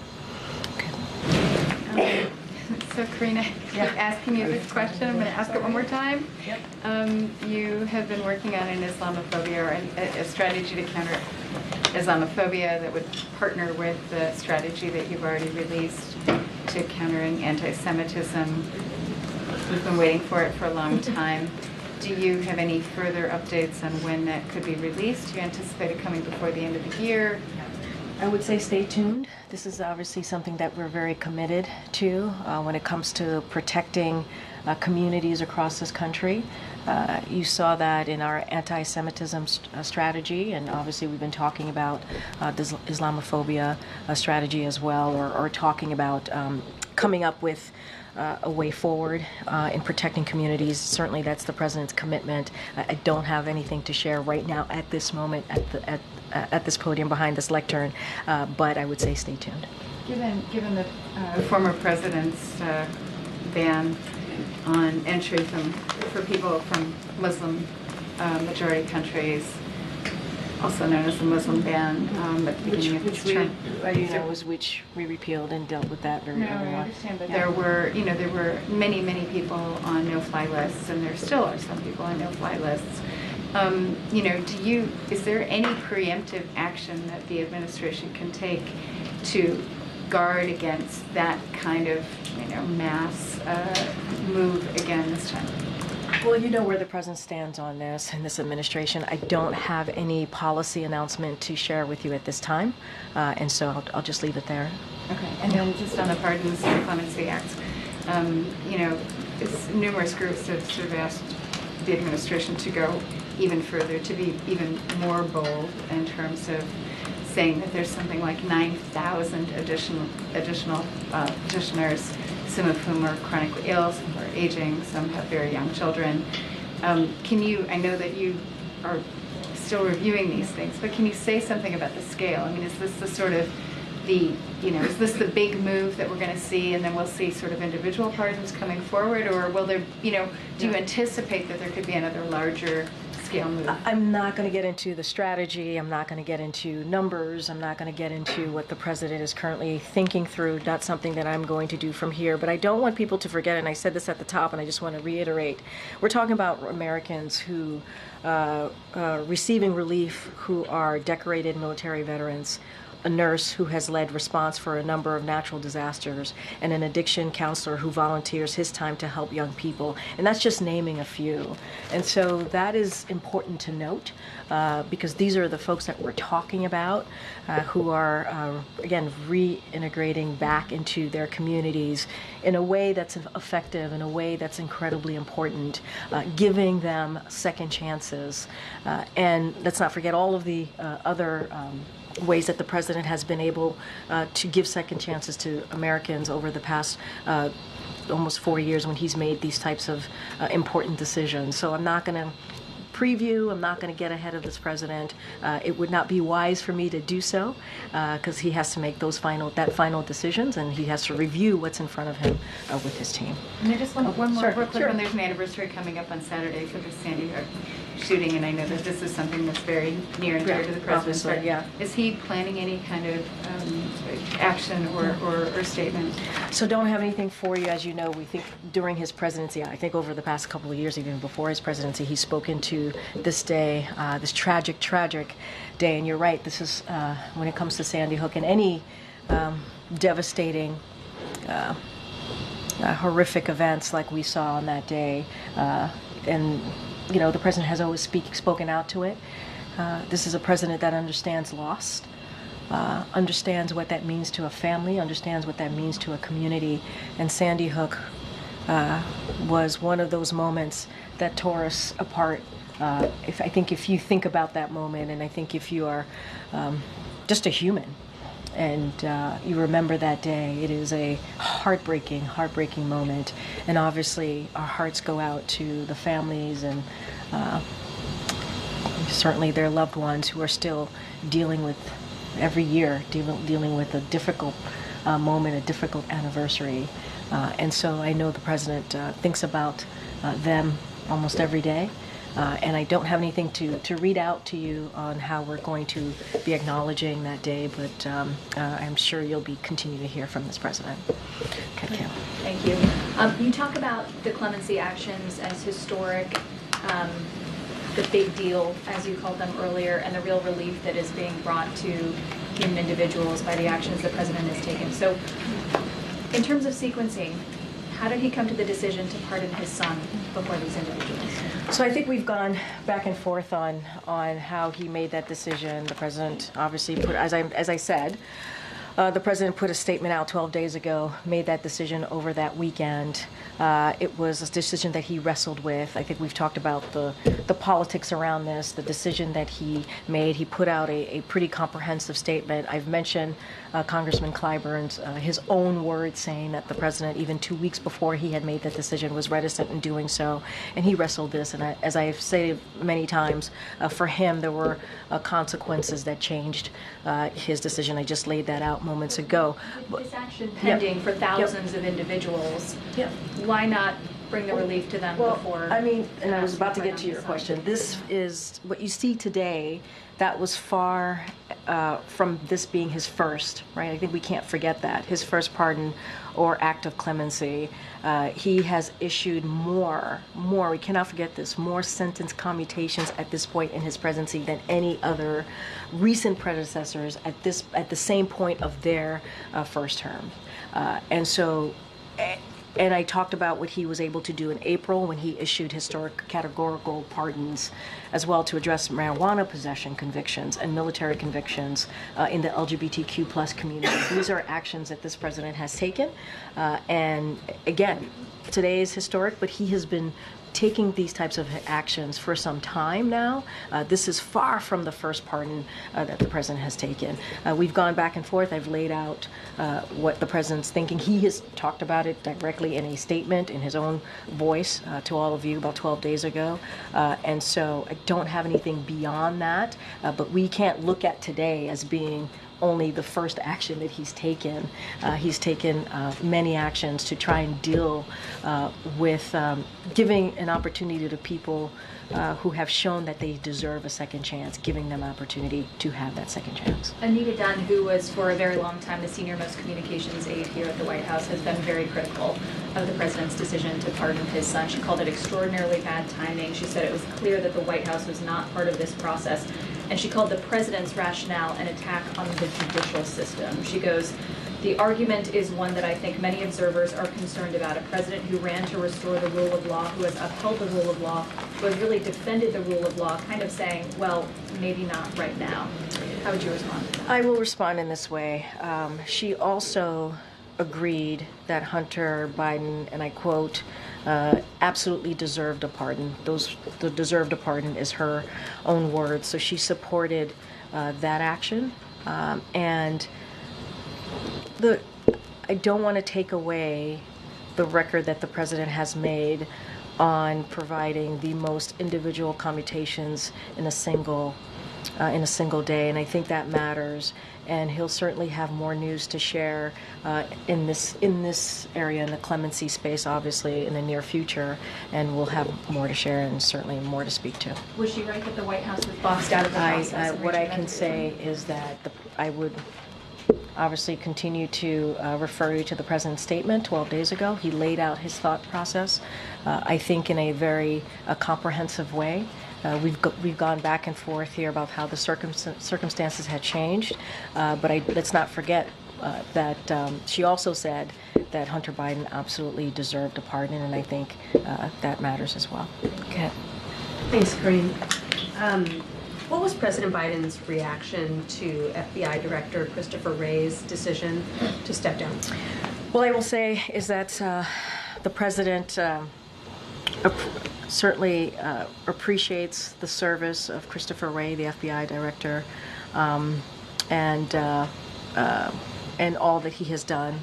Okay. So Karine, I keep asking you this question. I'm going to ask it one more time. Yep. You have been working on an Islamophobia, or a strategy to counter Islamophobia that would partner with the strategy that you've already released to countering anti-Semitism. We've been waiting for it for a long time. Do you have any further updates on when that could be released? Do you anticipate it coming before the end of the year? I would say stay tuned. This is obviously something that we're very committed to when it comes to protecting communities across this country. You saw that in our anti-Semitism strategy, and obviously we've been talking about this Islamophobia strategy as well, or talking about coming up with a way forward in protecting communities. Certainly that's the president's commitment. I don't have anything to share right now at this moment at this podium behind this lectern, but I would say stay tuned. Given the former president's ban on entry for people from Muslim majority countries, also known as the Muslim ban, at the beginning of this term. Which we repealed and dealt with that very early on. I understand, but there were many people on no-fly lists, and there still are some people on no-fly lists. Is there any preemptive action that the administration can take to guard against that kind of, mass move again this time? Well, you know where the president stands on this in this administration. I don't have any policy announcement to share with you at this time, and so I'll just leave it there. Okay, and then just on the Pardons and Clemency Act, numerous groups have sort of asked the administration to go even further, to be even more bold in terms of saying that there's something like 9,000 additional petitioners, some of whom are chronically ill, some are aging, some have very young children. I know that you are still reviewing these things, but can you say something about the scale? I mean, is this the sort of is this the big move that we're going to see, and then we'll see sort of individual pardons coming forward, or will there, do you anticipate that there could be another larger scale move? I'm not going to get into the strategy. I'm not going to get into numbers. I'm not going to get into what the president is currently thinking through. Not something that I'm going to do from here. But I don't want people to forget, and I said this at the top, and I just want to reiterate, we're talking about Americans who receiving relief, who are decorated military veterans, a nurse who has led response for a number of natural disasters, and an addiction counselor who volunteers his time to help young people. And that's just naming a few. And so that is important to note because these are the folks that we're talking about who are, again, reintegrating back into their communities in a way that's effective, in a way that's incredibly important, giving them second chances. And let's not forget all of the other ways that the president has been able to give second chances to Americans over the past almost 4 years when he's made these types of important decisions. So I'm not going to preview. I'm not going to get ahead of this president. It would not be wise for me to do so because he has to make those final decisions, and he has to review what's in front of him with his team. And I just want one more Sure, real quick sure. one. There's an anniversary coming up on Saturday for the Sandy Hook shooting, and I know that this is something that's very near and dear to the president. Obviously, but yeah. Is he planning any kind of action or statement? So don't have anything for you. As you know, we think during his presidency, I think over the past couple of years, even before his presidency, he's spoken to this day, this tragic day. And you're right, this is, when it comes to Sandy Hook and any devastating, horrific events like we saw on that day. And, you know, the president has always spoken out to it. This is a president that understands loss. Understands what that means to a family, understands what that means to a community. And Sandy Hook was one of those moments that tore us apart. I think if you think about that moment, and I think if you are just a human, and you remember that day, it is a heartbreaking moment. And obviously, our hearts go out to the families and certainly their loved ones who are still dealing with every year, dealing with a difficult moment, a difficult anniversary. And so I know the president thinks about them almost every day. And I don't have anything to read out to you on how we're going to be acknowledging that day, but I'm sure you'll be continue to hear from this president. Okay, Kim. Thank you. You talk about the clemency actions as historic, the big deal, as you called them earlier, and the real relief that is being brought to human individuals by the actions the president has taken. So in terms of sequencing, how did he come to the decision to pardon his son before these individuals? So I think we've gone back and forth on how he made that decision. The president obviously put, as I said, the president put a statement out 12 days ago, made that decision over that weekend. It was a decision that he wrestled with. I think we've talked about the politics around this, the decision that he made. He put out a pretty comprehensive statement. I've mentioned Congressman Clyburn's, his own words saying that the president, even 2 weeks before he had made that decision, was reticent in doing so. And he wrestled this. And as I've said many times, for him, there were consequences that changed his decision. I just laid that out moments ago. With this action pending for thousands of individuals, why not bring the relief to them before? I mean, and I was about to get to your question. This is what you see today. That was far from this being his first, right? I think we can't forget that. His first pardon or act of clemency. He has issued more, we cannot forget this, more sentence commutations at this point in his presidency than any other recent predecessors at the same point of their first term. And I talked about what he was able to do in April when he issued historic categorical pardons as well to address marijuana possession convictions and military convictions in the LGBTQ plus community. These are actions that this president has taken. And again, today is historic, but he has been taking these types of actions for some time now. This is far from the first pardon that the president has taken. We've gone back and forth. I've laid out what the president's thinking. He has talked about it directly in a statement in his own voice to all of you about 12 days ago. And so I don't have anything beyond that, but we can't look at today as being only the first action that he's taken. He's taken many actions to try and deal with giving an opportunity to people who have shown that they deserve a second chance, giving them opportunity to have that second chance. Anita Dunn, who was for a very long time the senior-most communications aide here at the White House, has been very critical of the president's decision to pardon his son. She called it extraordinarily bad timing. She said it was clear that the White House was not part of this process. And she called the president's rationale an attack on the judicial system. She goes, "The argument is one that I think many observers are concerned about. A president who ran to restore the rule of law, who has upheld the rule of law, who has really defended the rule of law, kind of saying, well, maybe not right now." How would you respond to that? I will respond in this way. She also agreed that Hunter Biden, and I quote, absolutely deserved a pardon. The deserved a pardon is her own words. So she supported that action. And I don't want to take away the record that the president has made on providing the most individual commutations in a single day, and I think that matters. And he'll certainly have more news to share in this area, in the clemency space, obviously in the near future, and we'll have more to share and certainly more to speak to. Was she right that the White House was boxed out of the process? What I can say is that I would obviously continue to refer you to the president's statement 12 days ago. He laid out his thought process, I think, in a very comprehensive way. We've gone back and forth here about how the circumstances had changed, but let's not forget that she also said that Hunter Biden absolutely deserved a pardon, and I think that matters as well. Okay. Thanks, Karine. What was President Biden's reaction to FBI Director Christopher Wray's decision to step down? Well, I will say is that the president certainly appreciates the service of Christopher Wray, the FBI Director, and all that he has done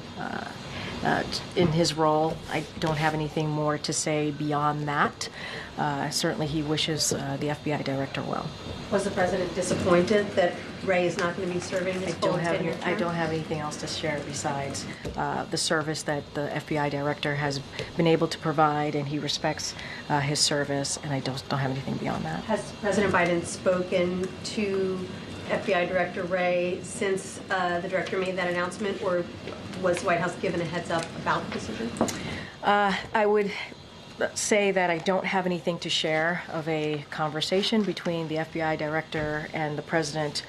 in his role. I don't have anything more to say beyond that. Certainly he wishes the FBI Director well. Was the president disappointed that Wray is not going to be serving his full tenure term? I don't have anything else to share besides the service that the FBI Director has been able to provide, and he respects his service, and I don't have anything beyond that. Has President Biden spoken to FBI Director Wray since the director made that announcement, or was the White House given a heads up about the decision? I would say that I don't have anything to share of a conversation between the FBI Director and the President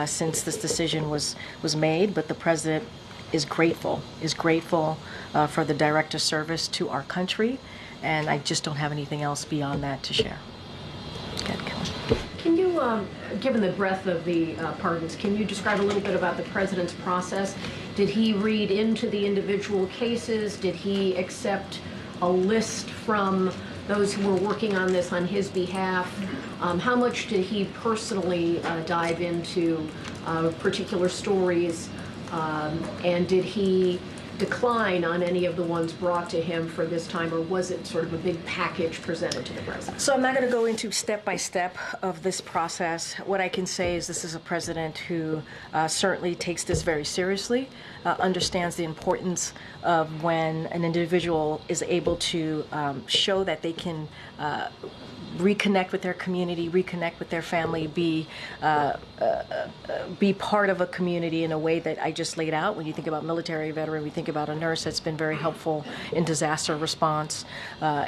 since this decision was made, but the President is grateful for the Director's service to our country, and I just don't have anything else beyond that to share. Can you, given the breadth of the pardons, can you describe a little bit about the president's process? Did he read into the individual cases? Did he accept a list from those who were working on this on his behalf? How much did he personally dive into particular stories? And did he decline on any of the ones brought to him for this time, or was it sort of a big package presented to the president? So I'm not going to go into step by step of this process. What I can say is this is a president who certainly takes this very seriously, understands the importance of when an individual is able to show that they can reconnect with their community, reconnect with their family, be part of a community in a way that I just laid out. When you think about military veteran, we think about a nurse that's been very helpful in disaster response.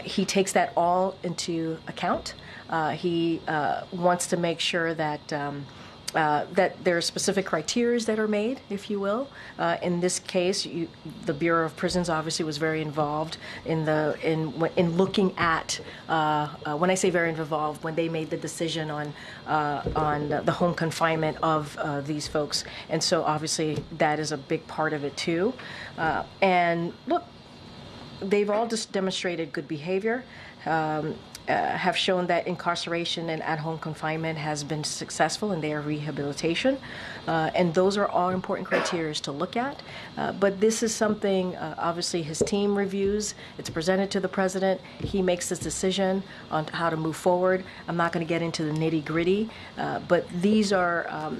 He takes that all into account. He wants to make sure that that there are specific criteria that are made, if you will. In this case, the Bureau of Prisons obviously was very involved in looking at. When I say very involved, when they made the decision on the home confinement of these folks, and so obviously that is a big part of it too. And look, they've all just demonstrated good behavior. Have shown that incarceration and at-home confinement has been successful in their rehabilitation. And those are all important criteria to look at. But this is something, obviously, his team reviews. It's presented to the president. He makes this decision on how to move forward. I'm not going to get into the nitty-gritty, but these are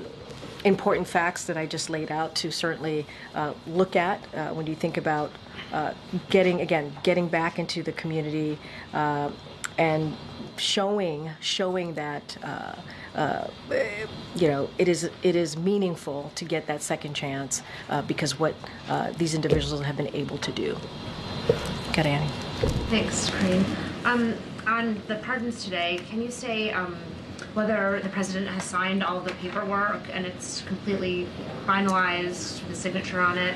important facts that I just laid out to certainly look at when you think about getting back into the community and showing that it is meaningful to get that second chance because what these individuals have been able to do. Got Annie. Thanks, Karine. On the pardons today, can you say whether the president has signed all the paperwork and it's completely finalized, the signature on it?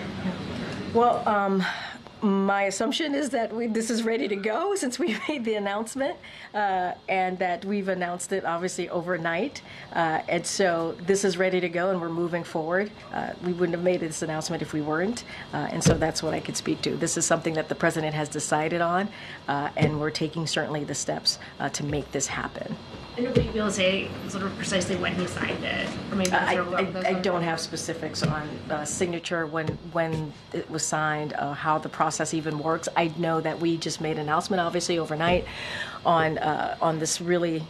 Well, my assumption is that this is ready to go since we made the announcement and that we've announced it obviously overnight. And so this is ready to go and we're moving forward. We wouldn't have made this announcement if we weren't. And so that's what I could speak to. This is something that the president has decided on and we're taking certainly the steps to make this happen. And would you be able to say sort of precisely when he signed it? Or maybe I don't have specifics on signature, when it was signed, how the process even works. I know that we just made an announcement, obviously, overnight on this really,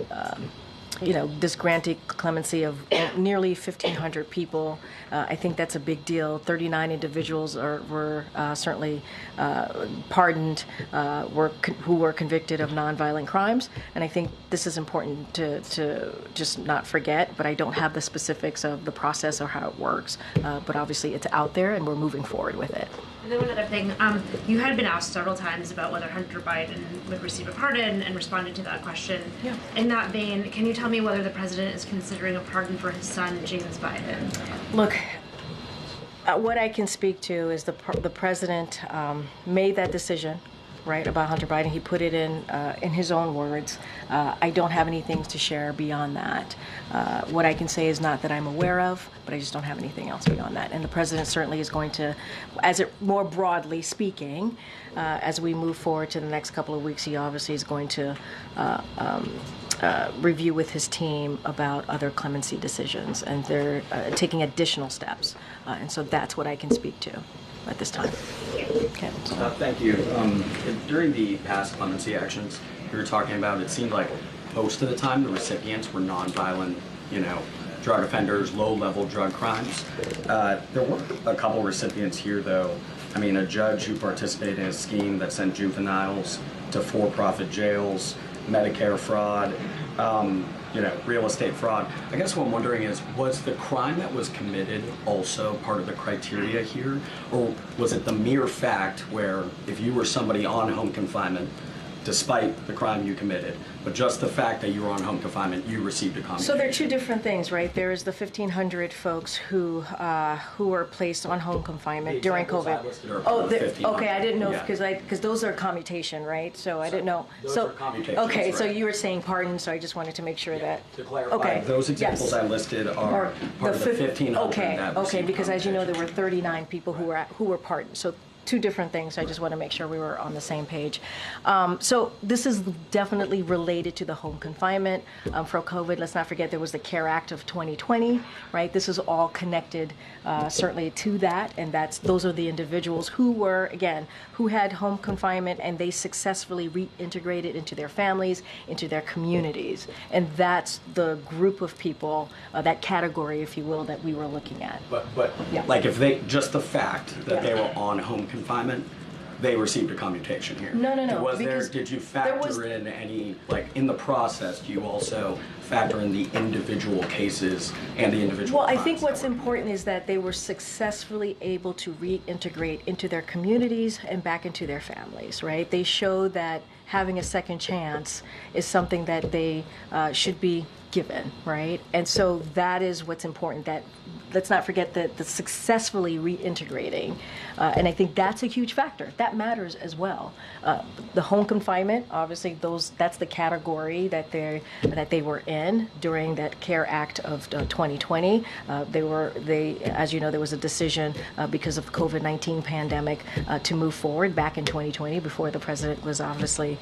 this granting clemency of nearly 1,500 people. I think that's a big deal. 39 individuals were certainly pardoned, who were convicted of nonviolent crimes, and I think this is important to just not forget. But I don't have the specifics of the process or how it works. But obviously, it's out there, and we're moving forward with it. And then one other thing, you had been asked several times about whether Hunter Biden would receive a pardon and responded to that question. Yeah. In that vein, can you tell me whether the president is considering a pardon for his son, James Biden? Look, what I can speak to is the president made that decision, right, about Hunter Biden. He put it in his own words. I don't have anything to share beyond that. What I can say is not that I'm aware of, but I just don't have anything else beyond that. And the president certainly is going to, more broadly speaking, as we move forward to the next couple of weeks, he obviously is going to review with his team about other clemency decisions, and they're taking additional steps. And so that's what I can speak to at this time. Okay. Thank you. During the past clemency actions we were talking about, it seemed like most of the time the recipients were nonviolent, drug offenders, low-level drug crimes. There were a couple recipients here, though. I mean, a judge who participated in a scheme that sent juveniles to for-profit jails, Medicare fraud, real estate fraud. I guess what I'm wondering is, was the crime that was committed also part of the criteria here? Or was it the mere fact where if you were somebody on home confinement, despite the crime you committed, but just the fact that you were on home confinement, you received a commutation? So there are two different things, right? There is the 1,500 folks who were placed on home confinement during COVID. Okay, I didn't know because those are commutation, right? So I didn't know. Those are commutations, okay, right. So you were saying pardon, so I just wanted to make sure that. To clarify, those examples I listed are part of the 1,500. Okay, because as you know, there were 39 people who were pardoned. So two different things. I just want to make sure we were on the same page. So this is definitely related to the home confinement for COVID. Let's not forget there was the CARE Act of 2020, right? This is all connected certainly to that, and those are the individuals who had home confinement and they successfully reintegrated into their families, into their communities, and that's the group of people, that category, if you will, that we were looking at. But like if just the fact that they were on home confinement, they received a commutation here. No. Did you factor in any, in the process, do you also factor in the individual cases and the individual Well, I think what's important is that they were successfully able to reintegrate into their communities and back into their families, right? They showed that having a second chance is something that they should be given, right? And so that is what's important, that let's not forget that the successfully reintegrating, and I think that's a huge factor. That matters as well. The home confinement, obviously, that's the category that they were in during that CARE Act of 2020. As you know, there was a decision because of COVID-19 pandemic to move forward back in 2020 before the president was obviously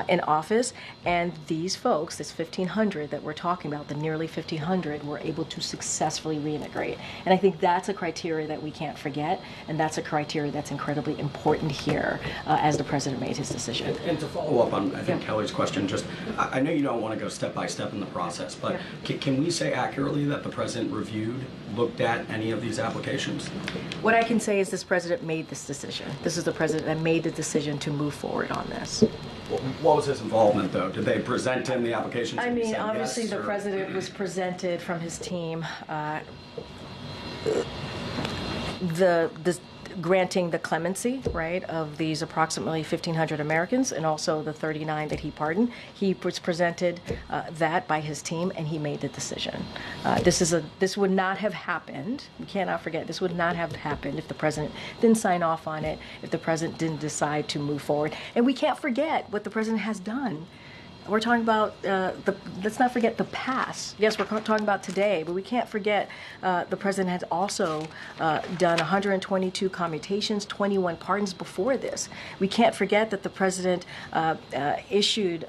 in office. And these folks, this 1,500 that we're talking about, the nearly 1,500, were able to successfully reintegrate. And I think that's a criteria that we can't forget, and that's a criteria that's incredibly important here as the president made his decision. And to follow up on, I think, Kelly's question, just, I know you don't want to go step by step in the process, but can we say accurately that the president reviewed, looked at any of these applications? What I can say is this president made this decision. This is the president that made the decision to move forward on this. What was his involvement, though? Did they present him the applications? I mean, obviously yes, the president was presented from his team the granting the clemency, right, of these approximately 1,500 Americans and also the 39 that he pardoned. He was presented that by his team, and he made the decision. This would not have happened. We cannot forget, this would not have happened if the president didn't sign off on it, if the president didn't decide to move forward. And we can't forget what the president has done. We're talking about, let's not forget the past. Yes, we're talking about today, but we can't forget the president has also done 122 commutations, 21 pardons before this. We can't forget that the president issued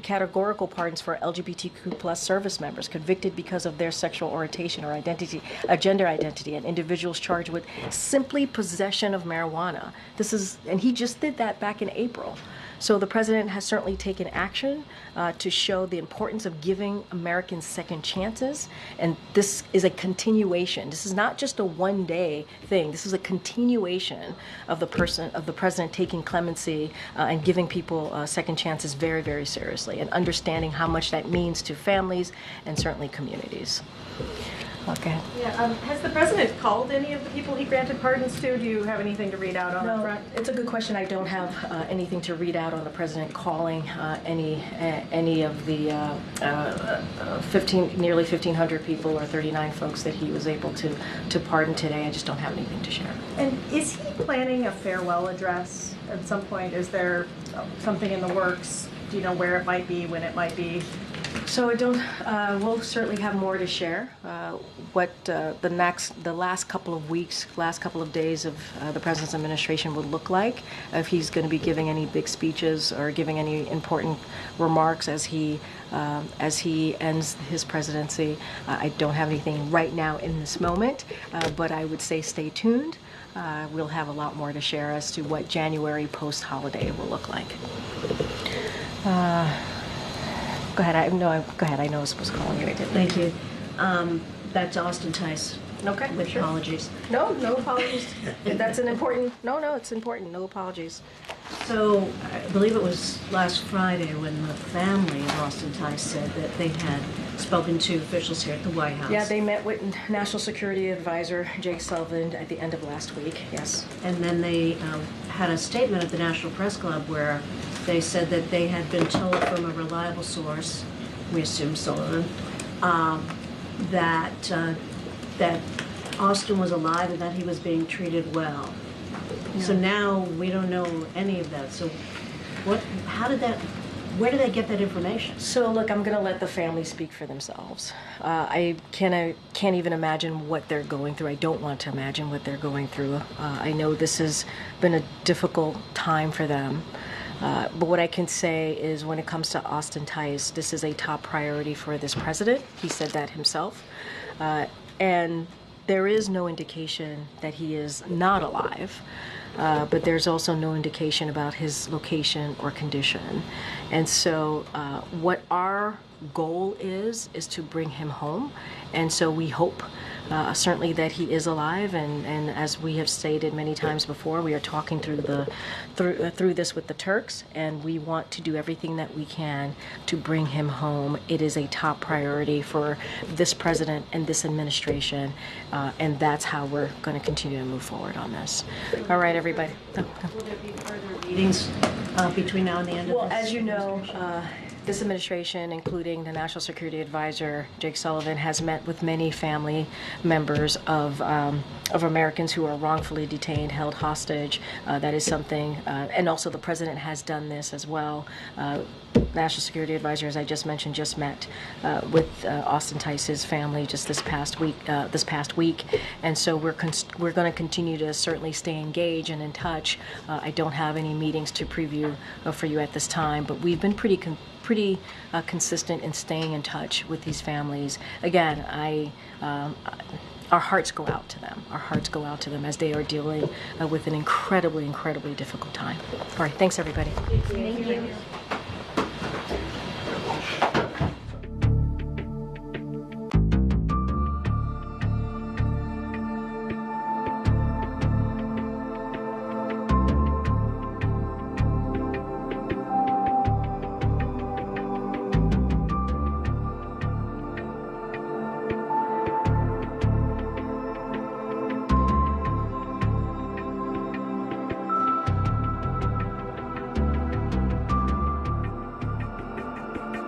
categorical pardons for LGBTQ plus service members convicted because of their sexual orientation or identity, gender identity, and individuals charged with simply possession of marijuana. And he just did that back in April. So the president has certainly taken action to show the importance of giving Americans second chances, and this is a continuation. This is not just a one-day thing. This is a continuation of the president taking clemency and giving people second chances very, very seriously, and understanding how much that means to families and certainly communities. Okay. Yeah. Has the president called any of the people he granted pardons to? Do you have anything to read out on that front? It's a good question. I don't have anything to read out on the president calling any of the nearly 1,500 people or 39 folks that he was able to pardon today. I just don't have anything to share. And is he planning a farewell address at some point? Is there something in the works? Do you know where it might be, when it might be? So I don't. We'll certainly have more to share. What the last couple of weeks, last couple of days of the president's administration would look like, if he's going to be giving any big speeches or giving any important remarks as he ends his presidency. I don't have anything right now in this moment, but I would say stay tuned. We'll have a lot more to share as to what January post-holiday will look like. Go ahead. Go ahead. I know I was supposed to call you. I didn't. Thank you. Back to Austin Tice. Okay. With sure. apologies. No apologies. That's an important. No, it's important. No apologies. So I believe it was last Friday when the family of Austin Tice said that they had spoken to officials here at the White House. Yeah, they met with National Security Advisor Jake Sullivan at the end of last week. Yes. And then they had a statement at the National Press Club where they said that they had been told from a reliable source, we assume Sullivan, that Austin was alive and that he was being treated well. Yeah. So now we don't know any of that. So where did they get that information? So look, I'm going to let the family speak for themselves. I can't even imagine what they're going through. I don't want to imagine what they're going through. I know this has been a difficult time for them. But what I can say is when it comes to Austin Tice, this is a top priority for this president. He said that himself. And there is no indication that he is not alive. But there's also no indication about his location or condition. And so what our goal is to bring him home. And so we hope certainly that he is alive, and as we have stated many times before, we are talking through this with the Turks, and we want to do everything that we can to bring him home. It is a top priority for this president and this administration, and that's how we're going to continue to move forward on this. All right, everybody. Will there be further meetings between now and the end of this? Well, as you know, this administration, including the National Security Advisor, Jake Sullivan, has met with many family members of Americans who are wrongfully detained, held hostage. That is something, and also the president has done this as well. National Security Advisor, as I just mentioned, just met with Austin Tice's family just this past week. And so we're going to continue to certainly stay engaged and in touch. I don't have any meetings to preview for you at this time, but we've been pretty consistent in staying in touch with these families. Again, our hearts go out to them. Our hearts go out to them as they are dealing with an incredibly, incredibly difficult time. All right, thanks everybody. Thank you.